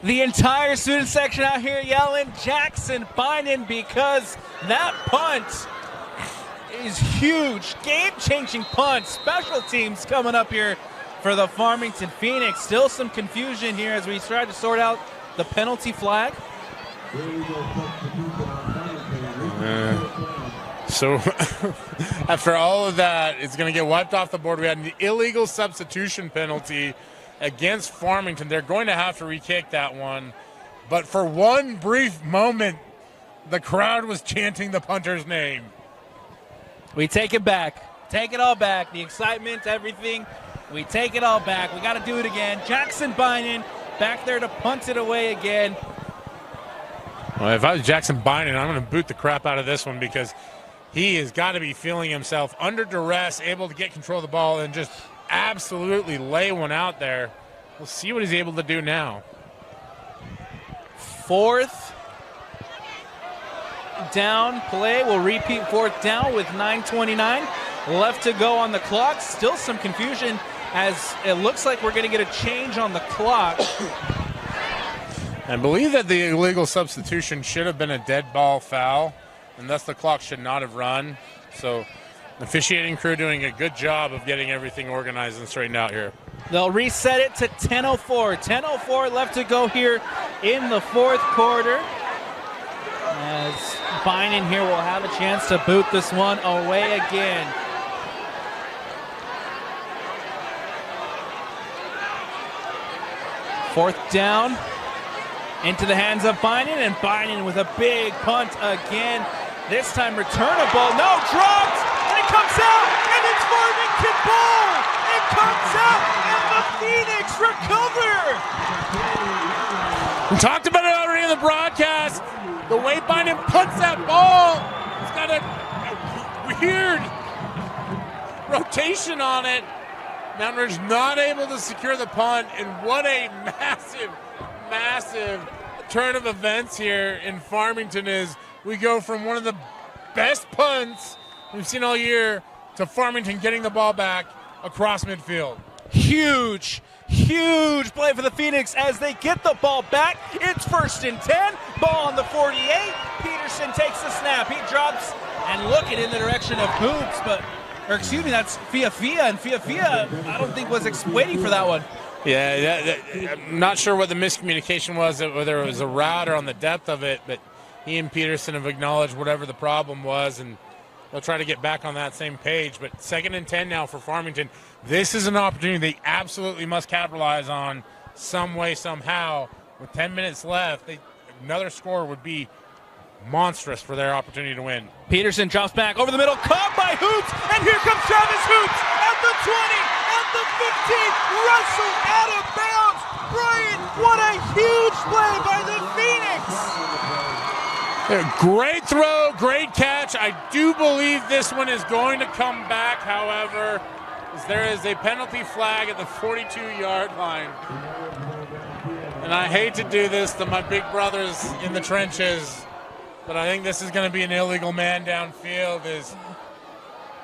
The entire student section out here yelling Jackson Bynum because that punt is huge. Game-changing punt. Special teams coming up here for the Farmington Phoenix. Still some confusion here as we try to sort out the penalty flag. So after all of that, it's going to get wiped off the board. We had an illegal substitution penalty against Farmington. They're going to have to re-kick that one. But for one brief moment, the crowd was chanting the punter's name. We take it back. Take it all back. The excitement, everything. We take it all back. We got to do it again. Jackson Bynum back there to punt it away again. Well, if I was Jackson Bynum, I'm going to boot the crap out of this one because he has got to be feeling himself under duress, able to get control of the ball and just absolutely lay one out there. We'll see what he's able to do now. 4th down play. We'll repeat 4th down with 9:29 left to go on the clock. Still some confusion as it looks like we're going to get a change on the clock. I believe that the illegal substitution should have been a dead ball foul, and thus the clock should not have run. So the officiating crew doing a good job of getting everything organized and straightened out here. They'll reset it to 10:04. 10:04 left to go here in the 4th quarter. As Bynum here will have a chance to boot this one away again. Fourth down into the hands of Bynum, and Bynum with a big punt again. This time returnable, no, dropped, and it comes out, and it's Farmington ball. It comes out, and the Phoenix recover. We talked about it already in the broadcast. The way Bynum punts that ball, it's got a weird rotation on it. Mountain Ridge not able to secure the punt, and what a massive turn of events here in Farmington is we go from one of the best punts we've seen all year to Farmington getting the ball back across midfield. Huge play for the Phoenix as they get the ball back. It's 1st and 10, ball on the 48. Peterson takes the snap, he drops and looking in the direction of Hoops, that's Fia, and Fia I don't think was waiting for that one. Yeah, I'm not sure what the miscommunication was, whether it was a route or on the depth of it, but he and Peterson have acknowledged whatever the problem was, and they'll try to get back on that same page. But 2nd and 10 now for Farmington. This is an opportunity they absolutely must capitalize on some way, somehow. With 10 minutes left, another score would be monstrous for their opportunity to win. Peterson drops back over the middle, caught by Hoops, and here comes Travis Hoops at the 20, at the 15, wrestled out of bounds. Brian, what a huge play by the Phoenix. Great throw, great catch. I do believe this one is going to come back, however, as there is a penalty flag at the 42-yard line. And I hate to do this to my big brothers in the trenches, but I think this is going to be an illegal man downfield.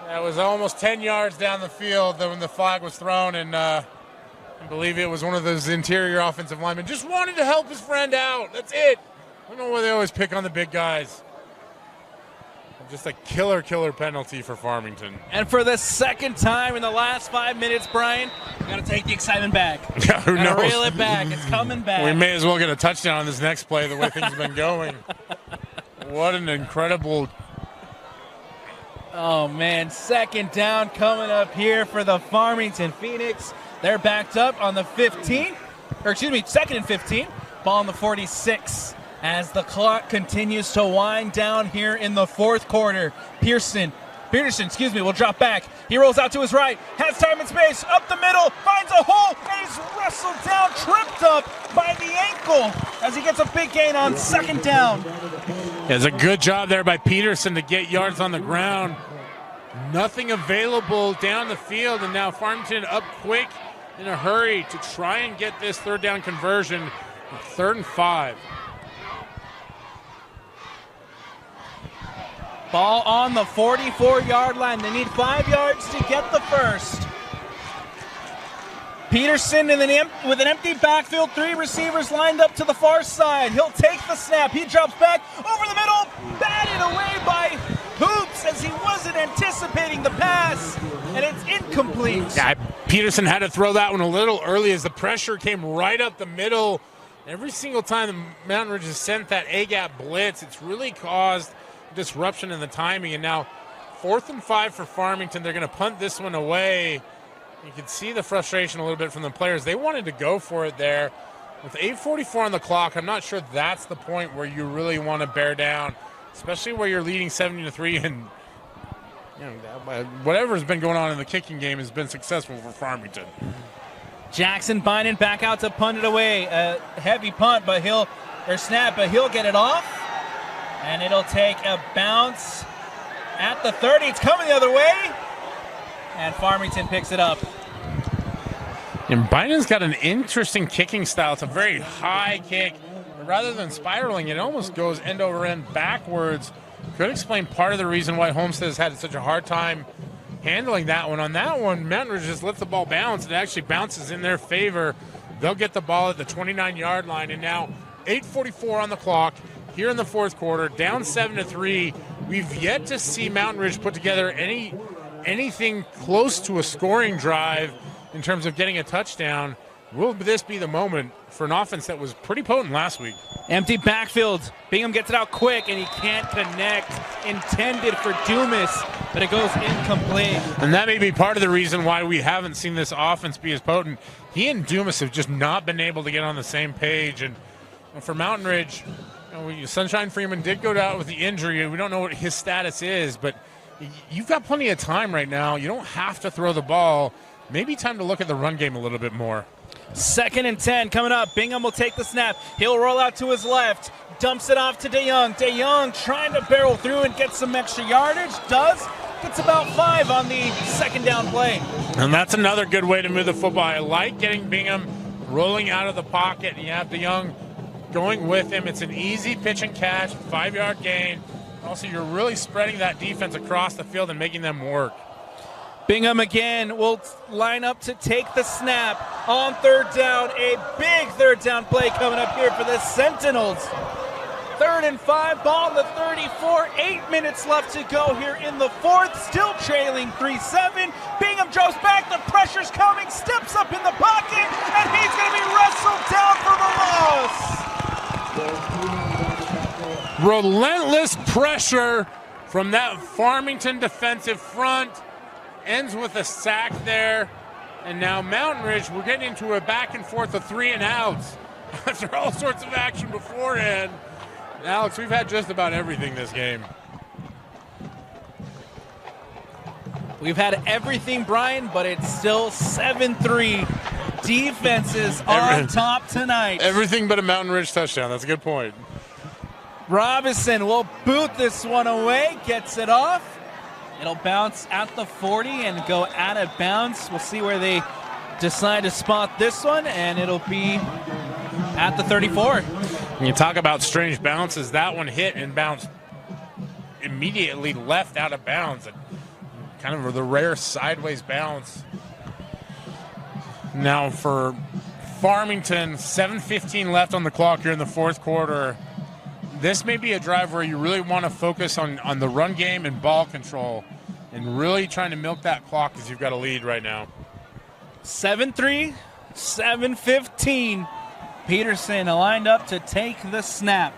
That was almost 10 yards down the field when the flag was thrown, and I believe it was one of those interior offensive linemen. Just wanted to help his friend out. That's it. I don't know why they always pick on the big guys. Just a killer penalty for Farmington. And for the second time in the last 5 minutes, Brian, we got to take the excitement back. Yeah, who knows? Reel it back. It's coming back. We may as well get a touchdown on this next play the way things have been going. What an incredible... Oh, man. Second down coming up here for the Farmington Phoenix. They're backed up on the 15. Or, excuse me, 2nd and 15. Ball on the 46. As the clock continues to wind down here in the fourth quarter. Peterson, will drop back. He rolls out to his right, has time and space, up the middle, finds a hole, and he's wrestled down, tripped up by the ankle as he gets a big gain on second down. It's a good job there by Peterson to get yards on the ground. Nothing available down the field, and now Farmington up quick in a hurry to try and get this third down conversion. 3rd and 5. Ball on the 44-yard line. They need 5 yards to get the first. Peterson with an empty backfield, 3 receivers lined up to the far side. He'll take the snap. He drops back over the middle, batted away by Hoops as he wasn't anticipating the pass, and it's incomplete. Yeah, Peterson had to throw that one a little early as the pressure came right up the middle. Every single time the Mountain Ridge has sent that A-gap blitz, it's really caused disruption in the timing. And now 4th and 5 for Farmington. They're going to punt this one away. You can see the frustration a little bit from the players. They wanted to go for it there. With 8:44 on the clock, I'm not sure that's the point where you really want to bear down, especially where you're leading 7-3, and whatever's been going on in the kicking game has been successful for Farmington. Jackson Bynum back out to punt it away. A heavy punt, but he'll get it off. And it'll take a bounce at the 30. It's coming the other way. And Farmington picks it up. And Biden's got an interesting kicking style. It's a very high kick. But rather than spiraling, it almost goes end over end backwards. Could explain part of the reason why Homestead has had such a hard time handling that one. On that one, Mountain Ridge just lets the ball bounce. It actually bounces in their favor. They'll get the ball at the 29-yard line. And now 8:44 on the clock. Here in the fourth quarter, down 7-3. We've yet to see Mountain Ridge put together anything close to a scoring drive in terms of getting a touchdown. Will this be the moment for an offense that was pretty potent last week? Empty backfield. Bingham gets it out quick, and he can't connect. Intended for Dumas, but it goes incomplete. And that may be part of the reason why we haven't seen this offense be as potent. He and Dumas have just not been able to get on the same page. And for Mountain Ridge, Sunshine Freeman did go down with the injury. We don't know what his status is, but you've got plenty of time right now. You don't have to throw the ball. Maybe time to look at the run game a little bit more. 2nd and 10 coming up. Bingham will take the snap. He'll roll out to his left. Dumps it off to DeYoung. DeYoung trying to barrel through and get some extra yardage. Gets about 5 on the second down play. And that's another good way to move the football. I like getting Bingham rolling out of the pocket, and you have DeYoung going with him. It's an easy pitch and catch, 5-yard gain. Also, you're really spreading that defense across the field and making them work. Bingham again will line up to take the snap on 3rd down. A big 3rd down play coming up here for the Sentinels. 3rd and 5, ball on the 34. 8 minutes left to go here in the fourth. Still trailing 3-7. Bingham drops back. The pressure's coming. Steps up in the pocket, and he's going to be wrestled down for the loss. Relentless pressure from that Farmington defensive front. Ends with a sack there. And now Mountain Ridge, we're getting into a back and forth of 3 and outs after all sorts of action beforehand. Alex, we've had just about everything this game. We've had everything, Brian, but it's still 7-3. Defenses on top tonight. Everything but a Mountain Ridge touchdown. That's a good point. Robinson will boot this one away, gets it off. It'll bounce at the 40 and go out of bounds. We'll see where they decide to spot this one, and it'll be at the 34. When you talk about strange bounces, that one hit and bounced immediately left out of bounds. And kind of the rare sideways bounce. Now for Farmington, 7:15 left on the clock here in the fourth quarter. This may be a drive where you really want to focus on the run game and ball control and really trying to milk that clock as you've got a lead right now. 7-3, 7-15. Peterson lined up to take the snap.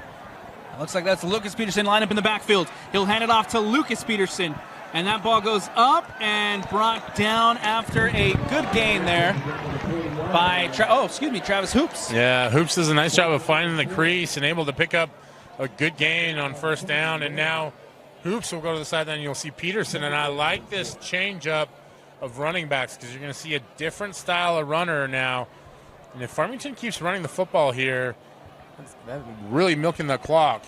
Looks like that's Lucas Peterson lined up in the backfield. He'll hand it off to Lucas Peterson. And that ball goes up and brought down after a good gain there by Travis Hoops. Yeah, Hoops does a nice job of finding the crease and able to pick up a good gain on first down. And now Hoops will go to the sideline and you'll see Peterson. And I like this change up of running backs because you're going to see a different style of runner now. And if Farmington keeps running the football here, that's really milking the clock.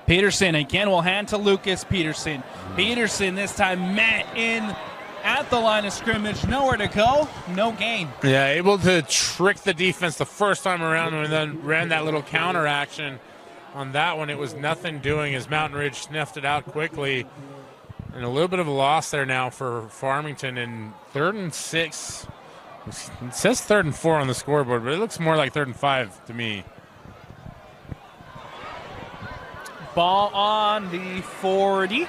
Peterson again will hand to Lucas Peterson. Peterson this time met in at the line of scrimmage. Nowhere to go, no gain. Yeah, able to trick the defense the first time around and then ran that little counter action. On that one, it was nothing doing as Mountain Ridge sniffed it out quickly. And a little bit of a loss there now for Farmington in 3rd and 6. It says 3rd and 4 on the scoreboard, but it looks more like 3rd and 5 to me. Ball on the 40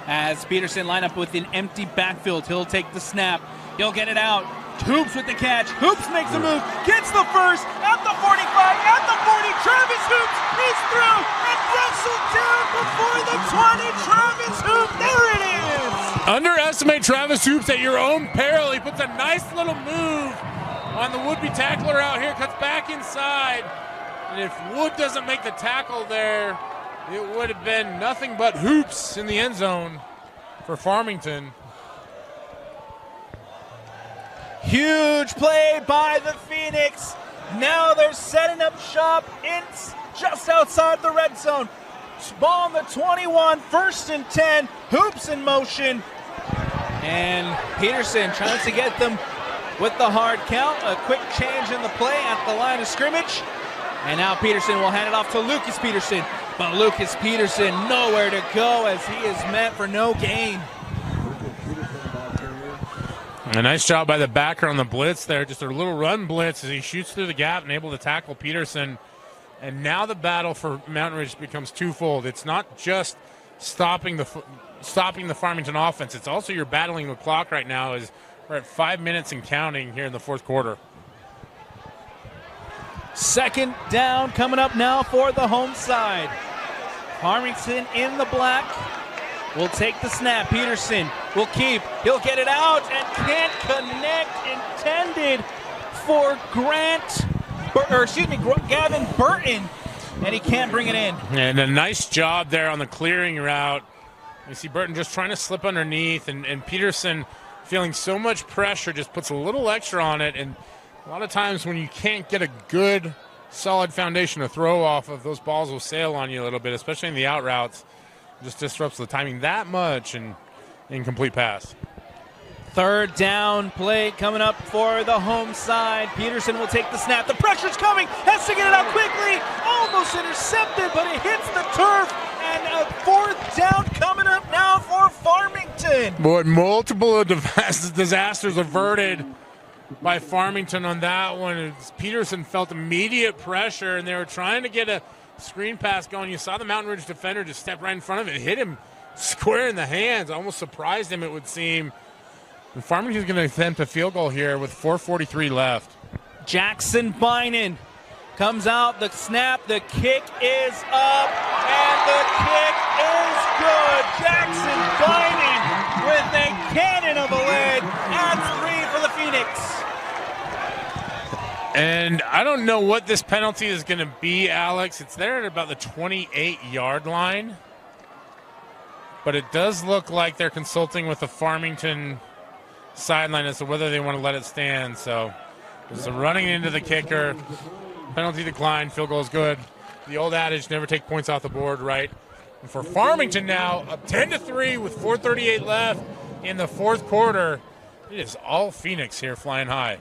as Peterson line up with an empty backfield. He'll take the snap. He'll get it out. Hoops with the catch. Hoops makes a move. Gets the first at the 45, at the 40. Travis Hoops is through and wrestled down before the 20. Travis Hoops, there it is. Underestimate Travis Hoops at your own peril. He puts a nice little move on the would-be tackler out here. Cuts back inside. And if Wood doesn't make the tackle there, it would have been nothing but Hoops in the end zone for Farmington. Huge play by the Phoenix. Now they're setting up shop. It's just outside the red zone. Ball on the 21, 1st and 10. Hoops in motion. And Peterson trying to get them with the hard count. A quick change in the play at the line of scrimmage. And now Peterson will hand it off to Lucas Peterson. But Lucas Peterson nowhere to go as he is met for no gain. A nice job by the backer on the blitz there. Just a little run blitz as he shoots through the gap and able to tackle Peterson. And now the battle for Mountain Ridge becomes twofold. It's not just stopping the Farmington offense. It's also you're battling the clock right now as we're at 5 minutes and counting here in the fourth quarter. 2nd down coming up now for the home side. Farmington in the black will take the snap. Peterson will keep. He'll get it out and can't connect. Intended for Gavin Burton, and he can't bring it in. And a nice job there on the clearing route. You see Burton just trying to slip underneath, and Peterson feeling so much pressure just puts a little extra on it. And a lot of times when you can't get a good, solid foundation to throw off of, those balls will sail on you a little bit, especially in the out routes. It just disrupts the timing that much and incomplete pass. 3rd down play coming up for the home side. Peterson will take the snap. The pressure's coming. Has to get it out quickly. Almost intercepted, but it hits the turf. And a 4th down coming up now for Farmington. Boy, multiple disasters averted by Farmington on that one. Peterson felt immediate pressure, and they were trying to get a screen pass going. You saw the Mountain Ridge defender just step right in front of it, hit him square in the hands, almost surprised him, it would seem. And Farmington's going to attempt a field goal here with 4:43 left. Jackson Bynan comes out, the snap, the kick is up, and the kick is good. Jackson Bynan with a cannon of a leg adds 3 for the Phoenix. And I don't know what this penalty is going to be, Alex. It's there at about the 28-yard line. But it does look like they're consulting with the Farmington sideline as to whether they want to let it stand. So there's a running into the kicker. Penalty declined. Field goal is good. The old adage, never take points off the board, right? And for Farmington now, up 10-3 with 4:38 left in the fourth quarter. It is all Phoenix here flying high.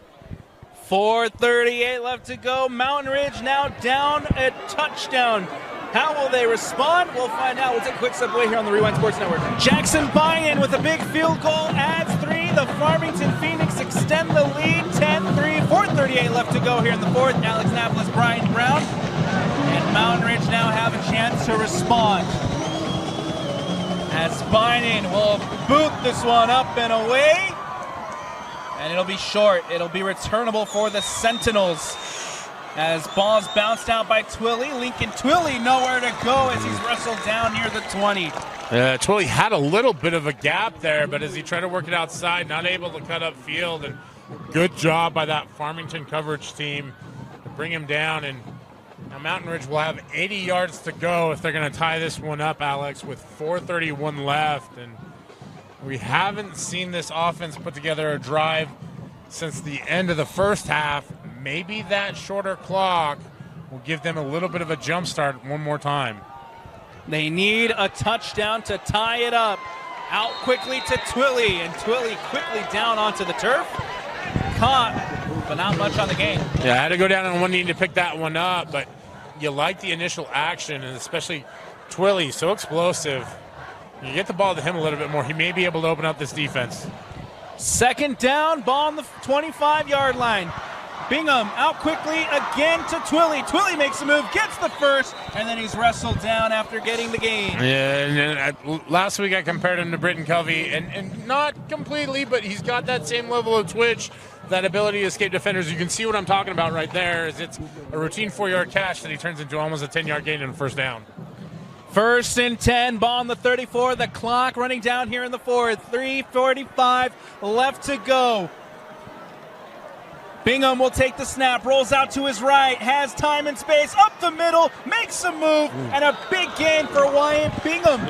4:38 left to go. Mountain Ridge now down a touchdown. How will they respond? We'll find out. We'll take a quick step away here on the Rewind Sports Network. Jackson Bynum with a big field goal adds 3. The Farmington Phoenix extend the lead 10-3. 4:38 left to go here in the fourth. Alex Napolis, Brian Brown, and Mountain Ridge now have a chance to respond. As Bynum will boot this one up and away. And it'll be short. It'll be returnable for the Sentinels. As ball's bounced out by Twilly. Lincoln Twilly nowhere to go as he's wrestled down near the 20. Twilly had a little bit of a gap there, but as he tried to work it outside, not able to cut up field. And good job by that Farmington coverage team to bring him down. And now Mountain Ridge will have 80 yards to go if they're going to tie this one up, Alex, with 4:31 left. And we haven't seen this offense put together a drive since the end of the first half. Maybe that shorter clock will give them a little bit of a jump start one more time. They need a touchdown to tie it up. Out quickly to Twilly, and Twilly quickly down onto the turf. Caught, but not much on the game. Yeah, I had to go down on one knee to pick that one up, but you like the initial action, and especially Twilly, so explosive. You get the ball to him a little bit more, he may be able to open up this defense. Second down, ball on the 25-yard line. Bingham out quickly again to Twilly. Twilly makes a move, gets the first, and then he's wrestled down after getting the gain. Yeah, and last week I compared him to Britton Covey, and not completely, but he's got that same level of twitch, that ability to escape defenders. You can see what I'm talking about right there. Is it's a routine 4-yard catch that he turns into almost a 10-yard gain and a first down. First and 10, ball on the 34. The clock running down here in the fourth. 3:45 left to go. Bingham will take the snap, rolls out to his right, has time and space, up the middle, makes a move, and a big gain for Wyatt Bingham.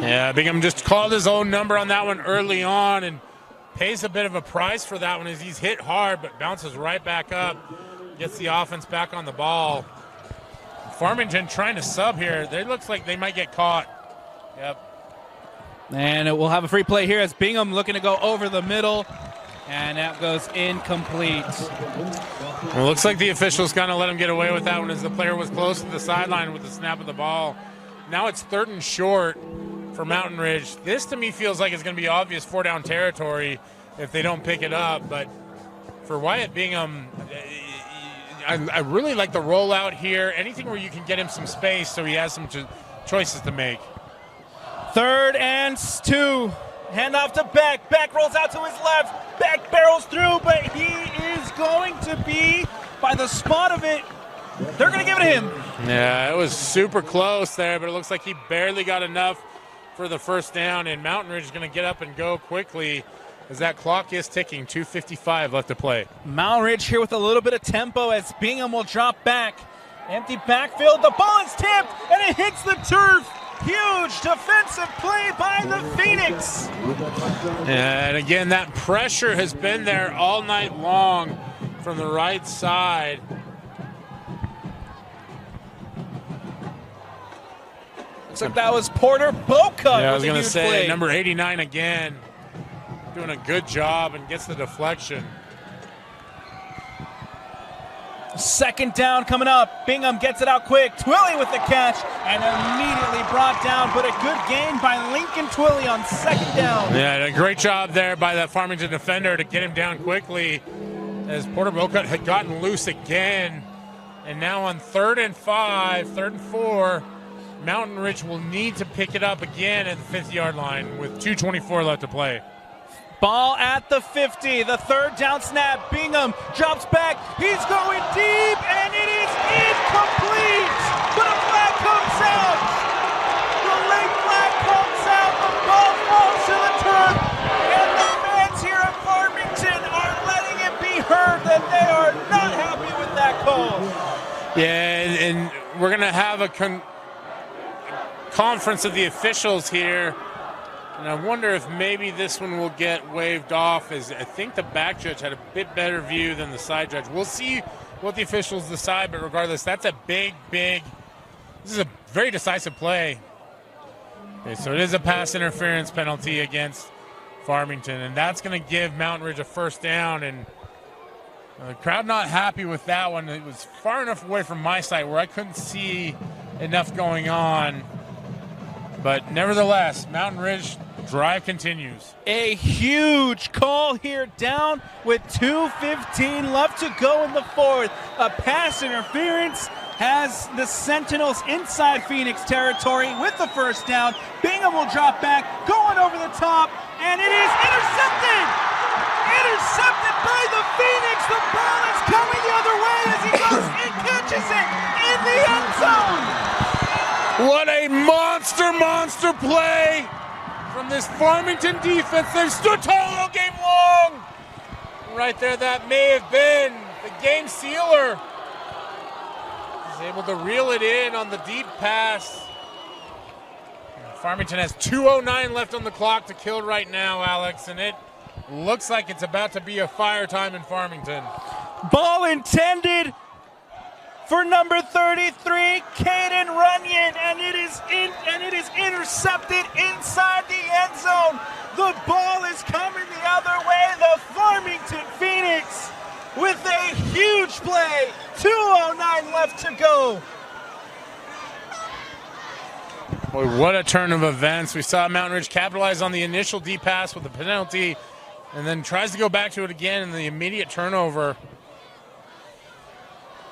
Yeah, Bingham just called his own number on that one early on and pays a bit of a price for that one as he's hit hard but bounces right back up, gets the offense back on the ball. Farmington trying to sub here. It looks like they might get caught. Yep. And it will have a free play here as Bingham looking to go over the middle. And that goes incomplete. Well, it looks like the officials kind of let him get away with that one as the player was close to the sideline with the snap of the ball. Now it's 3rd and short for Mountain Ridge. This to me feels like it's going to be obvious 4-down territory if they don't pick it up. But for Wyatt Bingham, I really like the rollout here. Anything where you can get him some space so he has some choices to make. 3rd and 2. Handoff to Beck. Beck rolls out to his left. Beck barrels through, but he is going to be by the spot of it. They're going to give it to him. Yeah, it was super close there, but it looks like he barely got enough for the first down, and Mountain Ridge is going to get up and go quickly as that clock is ticking. 2:55 left to play. Mountain Ridge here with a little bit of tempo as Bingham will drop back. Empty backfield. The ball is tipped, and it hits the turf. Huge defensive play by the Phoenix. And again, that pressure has been there all night long from the right side. Looks like that was Porter Boca. Yeah, I was going to say, number 89 again, doing a good job and gets the deflection. Second down coming up. Bingham gets it out quick. Twilly with the catch and immediately brought down, but a good gain by Lincoln Twilly on second down. Yeah, a great job there by that Farmington defender to get him down quickly as Porter Boca had gotten loose again. And now on 3rd and 5, 3rd and 4, Mountain Ridge will need to pick it up again at the 50-yard line with 2:24 left to play. Ball at the 50, the 3rd down snap. Bingham drops back. He's going deep, and it is incomplete. But a flag comes out. The late flag comes out. The ball falls to the turf, and the fans here at Farmington are letting it be heard that they are not happy with that call. Yeah, and we're going to have a conference of the officials here. And I wonder if maybe this one will get waved off, as I think the back judge had a bit better view than the side judge. We'll see what the officials decide, but regardless, that's a big, this is a very decisive play. Okay, so it is a pass interference penalty against Farmington, and that's going to give Mountain Ridge a first down. And The crowd not happy with that one. It was far enough away from my side where I couldn't see enough going on. But nevertheless, Mountain Ridge drive continues. A huge call here, down with 2:15 left to go in the fourth. A pass interference has the Sentinels inside Phoenix territory with the first down. Bingham will drop back, going over the top, and it is intercepted! Intercepted by the Phoenix! The ball is coming the other way as he goes and catches it in the end zone! What a monster play from this Farmington defense. They've stood tall all game long. Right there, that may have been the game sealer. He's able to reel it in on the deep pass. Farmington has 2:09 left on the clock to kill right now, Alex, and it looks like it's about to be a fire time in Farmington. Ball intended for number 33, Caden Runyon, and it is intercepted inside the end zone. The ball is coming the other way. The Farmington Phoenix with a huge play. 2:09 left to go. Boy, what a turn of events. We saw Mountain Ridge capitalize on the initial deep pass with the penalty and then tries to go back to it again in the immediate turnover.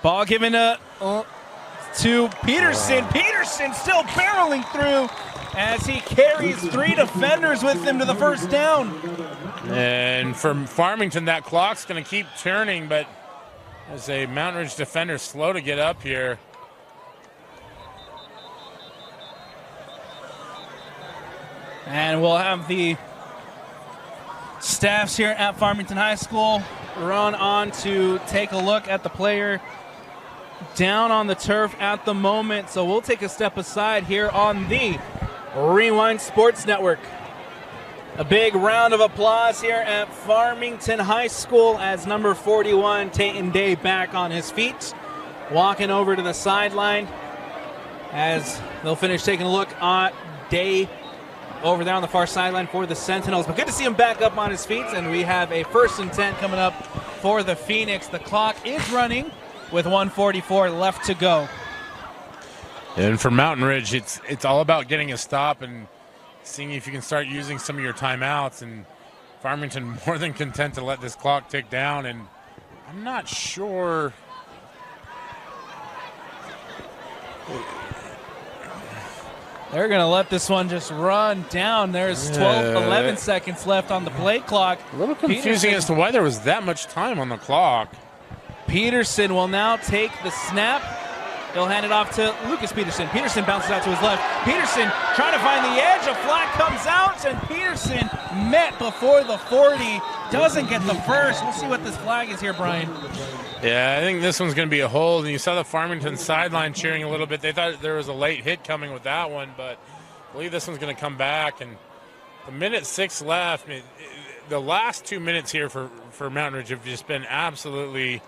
Ball given to Peterson. Peterson still barreling through as he carries three defenders with him to the first down. And for Farmington, that clock's going to keep turning, but as a Mountain Ridge defender slow to get up here. And we'll have the staffs here at Farmington High School run on to take a look at the player down on the turf at the moment. So we'll take a step aside here on the Rewind Sports Network. A big round of applause here at Farmington High School as number 41, Tayton Day, back on his feet, walking over to the sideline as they'll finish taking a look at Day over there on the far sideline for the Sentinels. But good to see him back up on his feet, and we have a 1st and 10 coming up for the Phoenix. The clock is running with 1:44 left to go. And for Mountain Ridge, it's all about getting a stop and seeing if you can start using some of your timeouts. And Farmington more than content to let this clock tick down. And I'm not sure. They're going to let this one just run down. There's 11 seconds left on the play clock. A little confusing as to why there was that much time on the clock. Peterson will now take the snap. He'll hand it off to Lucas Peterson. Peterson bounces out to his left. Peterson trying to find the edge. A flag comes out, and Peterson met before the 40. Doesn't get the first. We'll see what this flag is here, Brian. Yeah, I think this one's going to be a hold. And you saw the Farmington sideline cheering a little bit. They thought there was a late hit coming with that one, but I believe this one's going to come back. And the 1:06 left. The last 2 minutes here for Mountain Ridge have just been absolutely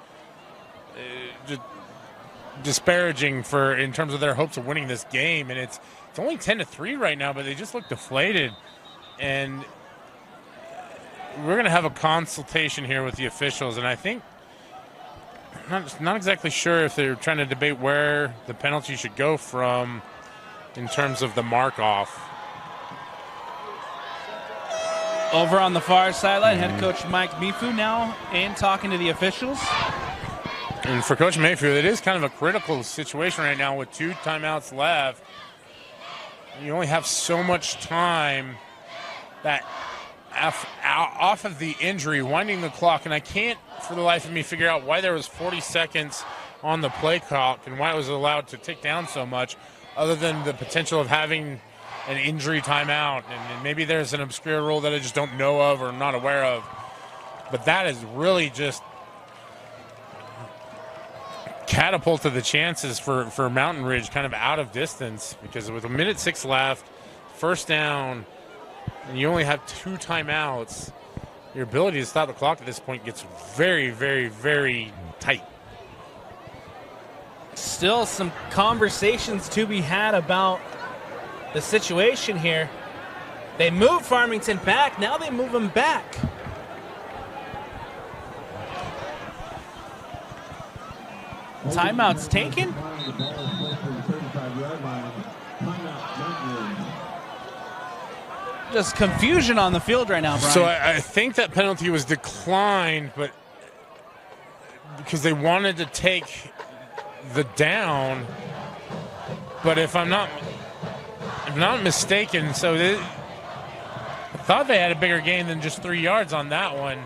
just disparaging in terms of their hopes of winning this game. And it's only 10-3 right now, but they just look deflated. And we're going to have a consultation here with the officials, and I think not exactly sure if they're trying to debate where the penalty should go from in terms of the mark off. Over on the far sideline, head coach Mike Mifu now in talking to the officials. And for Coach Mayfield, it is kind of a critical situation right now with 2 timeouts left. You only have so much time that off of the injury, winding the clock, and I can't for the life of me figure out why there was 40 seconds on the play clock and why it was allowed to tick down so much, other than the potential of having an injury timeout. And maybe there's an obscure rule that I just don't know of or not aware of. But that is really just catapulted the chances for Mountain Ridge kind of out of distance, because with 1:06 left, first down, and you only have 2 timeouts, your ability to stop the clock at this point gets very, very, very tight. Still some conversations to be had about the situation here. They moved Farmington back. Now they move them back. Timeouts taken. Just confusion on the field right now, Brian. So I think that penalty was declined, but because they wanted to take the down. But if I'm not mistaken, so I thought they had a bigger gain than just 3 yards on that one.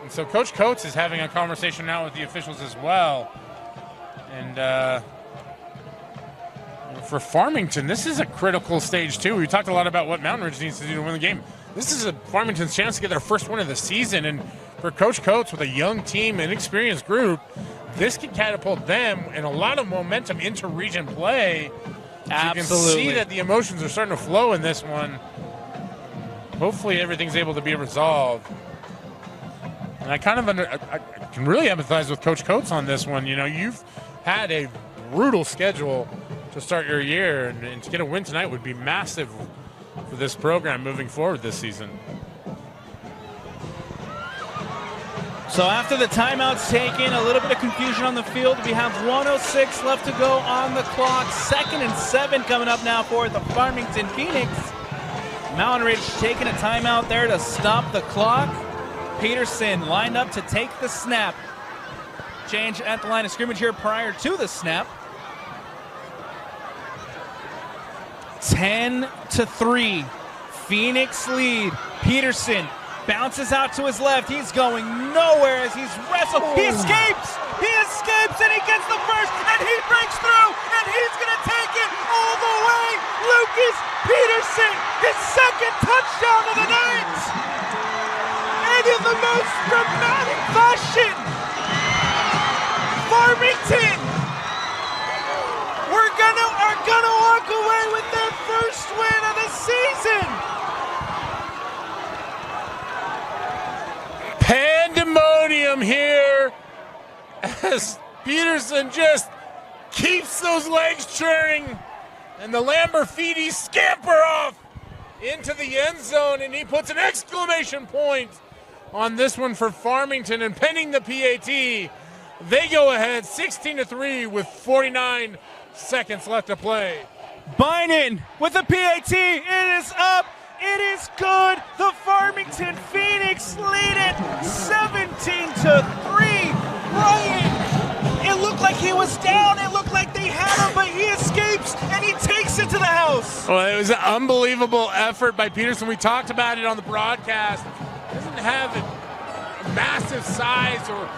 And so Coach Coates is having a conversation now with the officials as well. And for Farmington, this is a critical stage too. We talked a lot about what Mountain Ridge needs to do to win the game. This is Farmington's chance to get their first win of the season. And for Coach Coates with a young team and experienced group, this could catapult them and a lot of momentum into region play. Absolutely. You can see that the emotions are starting to flow in this one. Hopefully everything's able to be resolved. And I can really empathize with Coach Coates on this one. You know, you've had a brutal schedule to start your year, and to get a win tonight would be massive for this program moving forward this season. So after the timeout's taken, a little bit of confusion on the field. We have 1:06 left to go on the clock. 2nd and 7 coming up now for the Farmington Phoenix. Mountain Ridge taking a timeout there to stop the clock. Peterson lined up to take the snap. Change at the line of scrimmage here prior to the snap. 10-3. Phoenix lead. Peterson bounces out to his left. He's going nowhere as he's wrestled. He escapes! He escapes and he gets the first and he breaks through and he's going to take it all the way. Lucas Peterson, his 2nd touchdown of the night. And in the most dramatic fashion, Farmington are gonna walk away with their first win of the season. Pandemonium here as Peterson just keeps those legs churning, and the Lamborghini scamper off into the end zone, and he puts an exclamation point on this one for Farmington, and pending the PAT, they go ahead 16-3 with 49 seconds left to play. Bynon with the PAT. It is up. It is good. The Farmington Phoenix lead it 17-3. Brian, it looked like he was down. It looked like they had him, but he escapes and he takes it to the house. Well, it was an unbelievable effort by Peterson. We talked about it on the broadcast. He doesn't have a massive size or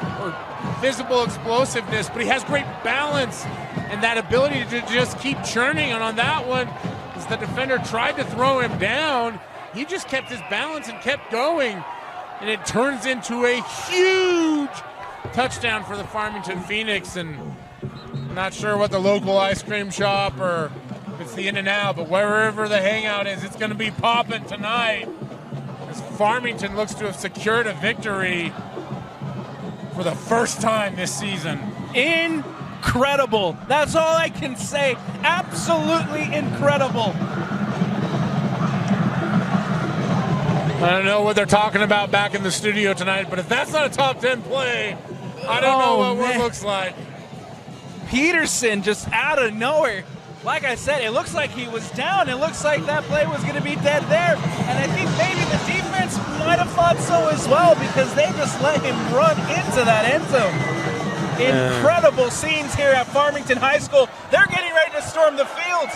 visible explosiveness, but he has great balance and that ability to just keep churning. And on that one, as the defender tried to throw him down, he just kept his balance and kept going. And it turns into a huge touchdown for the Farmington Phoenix. And I'm not sure what the local ice cream shop or if it's the In-N-Out, but wherever the hangout is, it's going to be popping tonight as Farmington looks to have secured a victory for the first time this season. Incredible. That's all I can say. Absolutely incredible. I don't know what they're talking about back in the studio tonight, but if that's not a top 10 play, I don't know what one looks like. Peterson just out of nowhere. Like I said, it looks like he was down. It looks like that play was going to be dead there. And I think maybe the defense might have thought so as well because they just let him run into that end zone. Incredible scenes here at Farmington High School. They're getting ready to storm the field.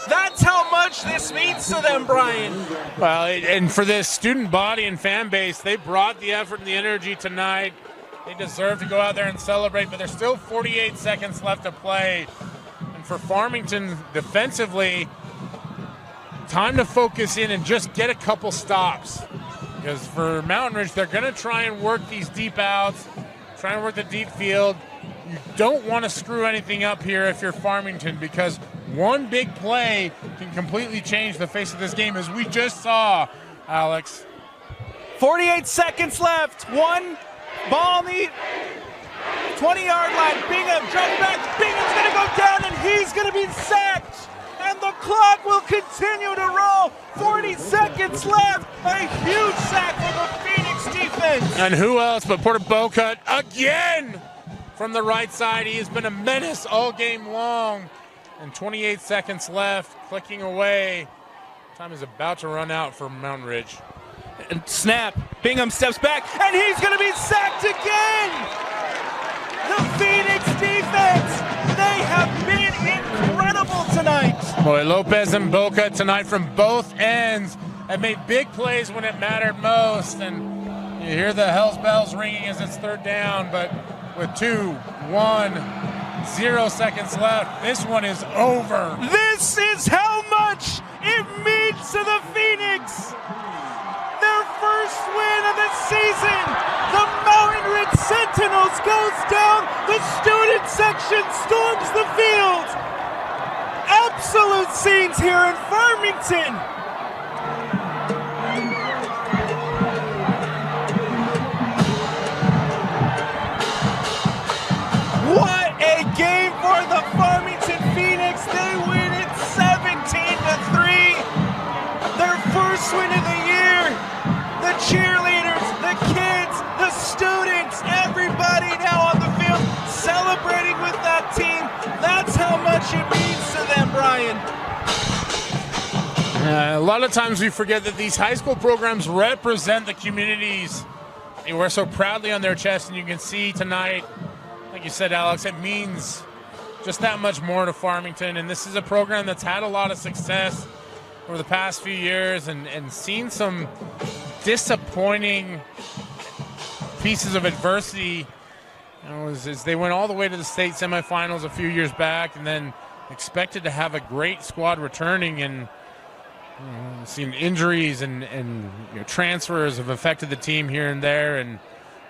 That's how much this means to them, Brian. Well, and for this student body and fan base, they brought the effort and the energy tonight. They deserve to go out there and celebrate, but there's still 48 seconds left to play. And for Farmington defensively, time to focus in and just get a couple stops. Because for Mountain Ridge, they're going to try and work these deep outs, try and work the deep field. You don't want to screw anything up here if you're Farmington, because one big play can completely change the face of this game, as we just saw, Alex. 48 seconds left. One ball on the 20-yard line. Bingham drops back. Bingham's going to go down, and he's going to be sacked. And the clock will continue to roll. 40 seconds left. A huge sack for the Phoenix defense. And who else but Porter Bowcut again from the right side. He has been a menace all game long. And 28 seconds left, clicking away. Time is about to run out for Mountain Ridge. And snap. Bingham steps back, and he's going to be sacked again. The Phoenix defense, they have been incredible tonight. Boy, Lopez and Boca tonight from both ends have made big plays when it mattered most. And you hear the Hell's Bells ringing as it's third down, but with 2, 1, 0 seconds left, this one is over. This is how much it means to the Phoenix. Their first win of the season. The Mountain Ridge Sentinels goes down. The student section storms the field. Absolute scenes here in Farmington. What a game for the Farmington Phoenix. They win it 17-3. Their first win of the year. The cheerleaders, the kids, the students, everybody now on the field celebrating with that team. That's how much it means to them, Brian. A lot of times we forget that these high school programs represent the communities they wear so proudly on their chest, and you can see tonight, like you said, Alex, it means just that much more to Farmington. And this is a program that's had a lot of success over the past few years and seen some disappointing pieces of adversity. As they went all the way to the state semifinals a few years back and then expected to have a great squad returning, and seen injuries and transfers have affected the team here and there. And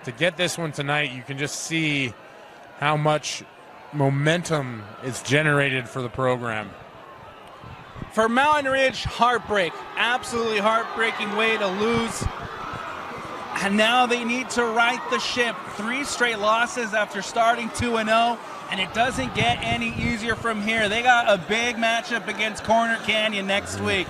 to get this one tonight, you can just see how much momentum is generated for the program. For Mountain Ridge, heartbreak. Absolutely heartbreaking way to lose. And now they need to right the ship. 3 straight losses after starting 2-0, and it doesn't get any easier from here. They got a big matchup against Corner Canyon next week.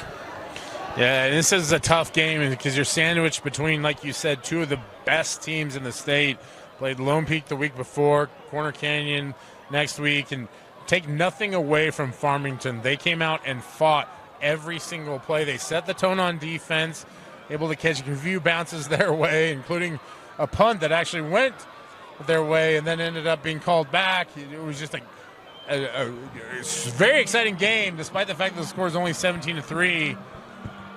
Yeah, this is a tough game because you're sandwiched between, like you said, 2 of the best teams in the state. Played Lone Peak the week before, Corner Canyon next week, and take nothing away from Farmington. They came out and fought every single play. They set the tone on defense, able to catch a few bounces their way, including a punt that actually went their way and then ended up being called back. It was just a very exciting game, despite the fact that the score is only 17-3.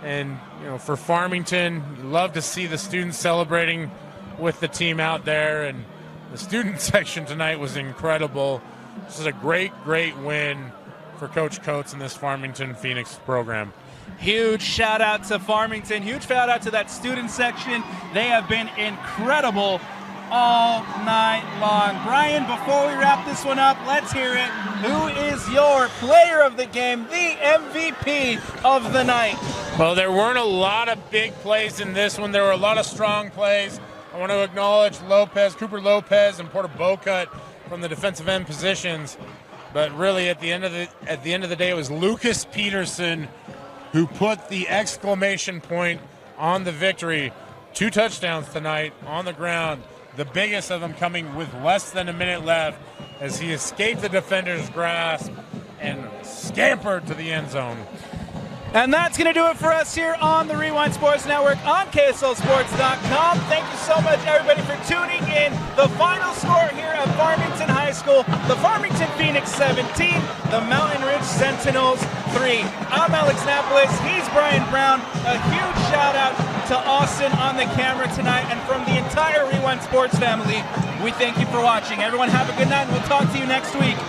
And for Farmington, you love to see the students celebrating with the team out there, and the student section tonight was incredible. This is a great win for Coach Coates and this Farmington Phoenix program. Huge shout out to Farmington. Huge shout out to that student section. They have been incredible all night long. Brian, before we wrap this one up, let's hear it. Who is your player of the game, the MVP of the night? Well, there weren't a lot of big plays in this one. There were a lot of strong plays. I want to acknowledge Cooper Lopez and Porter Bocut from the defensive end positions. But really, at the end of the day, it was Lucas Peterson who put the exclamation point on the victory. 2 touchdowns tonight on the ground, the biggest of them coming with less than a minute left as he escaped the defender's grasp and scampered to the end zone. And that's going to do it for us here on the Rewind Sports Network on KSLSports.com. Thank you so much, everybody, for tuning in. The final score here at Farmington High School, the Farmington Phoenix 17, the Mountain Ridge Sentinels 3. I'm Alex Napolis. He's Brian Brown. A huge shout out to Austin on the camera tonight. And from the entire Rewind Sports family, we thank you for watching. Everyone have a good night, and we'll talk to you next week.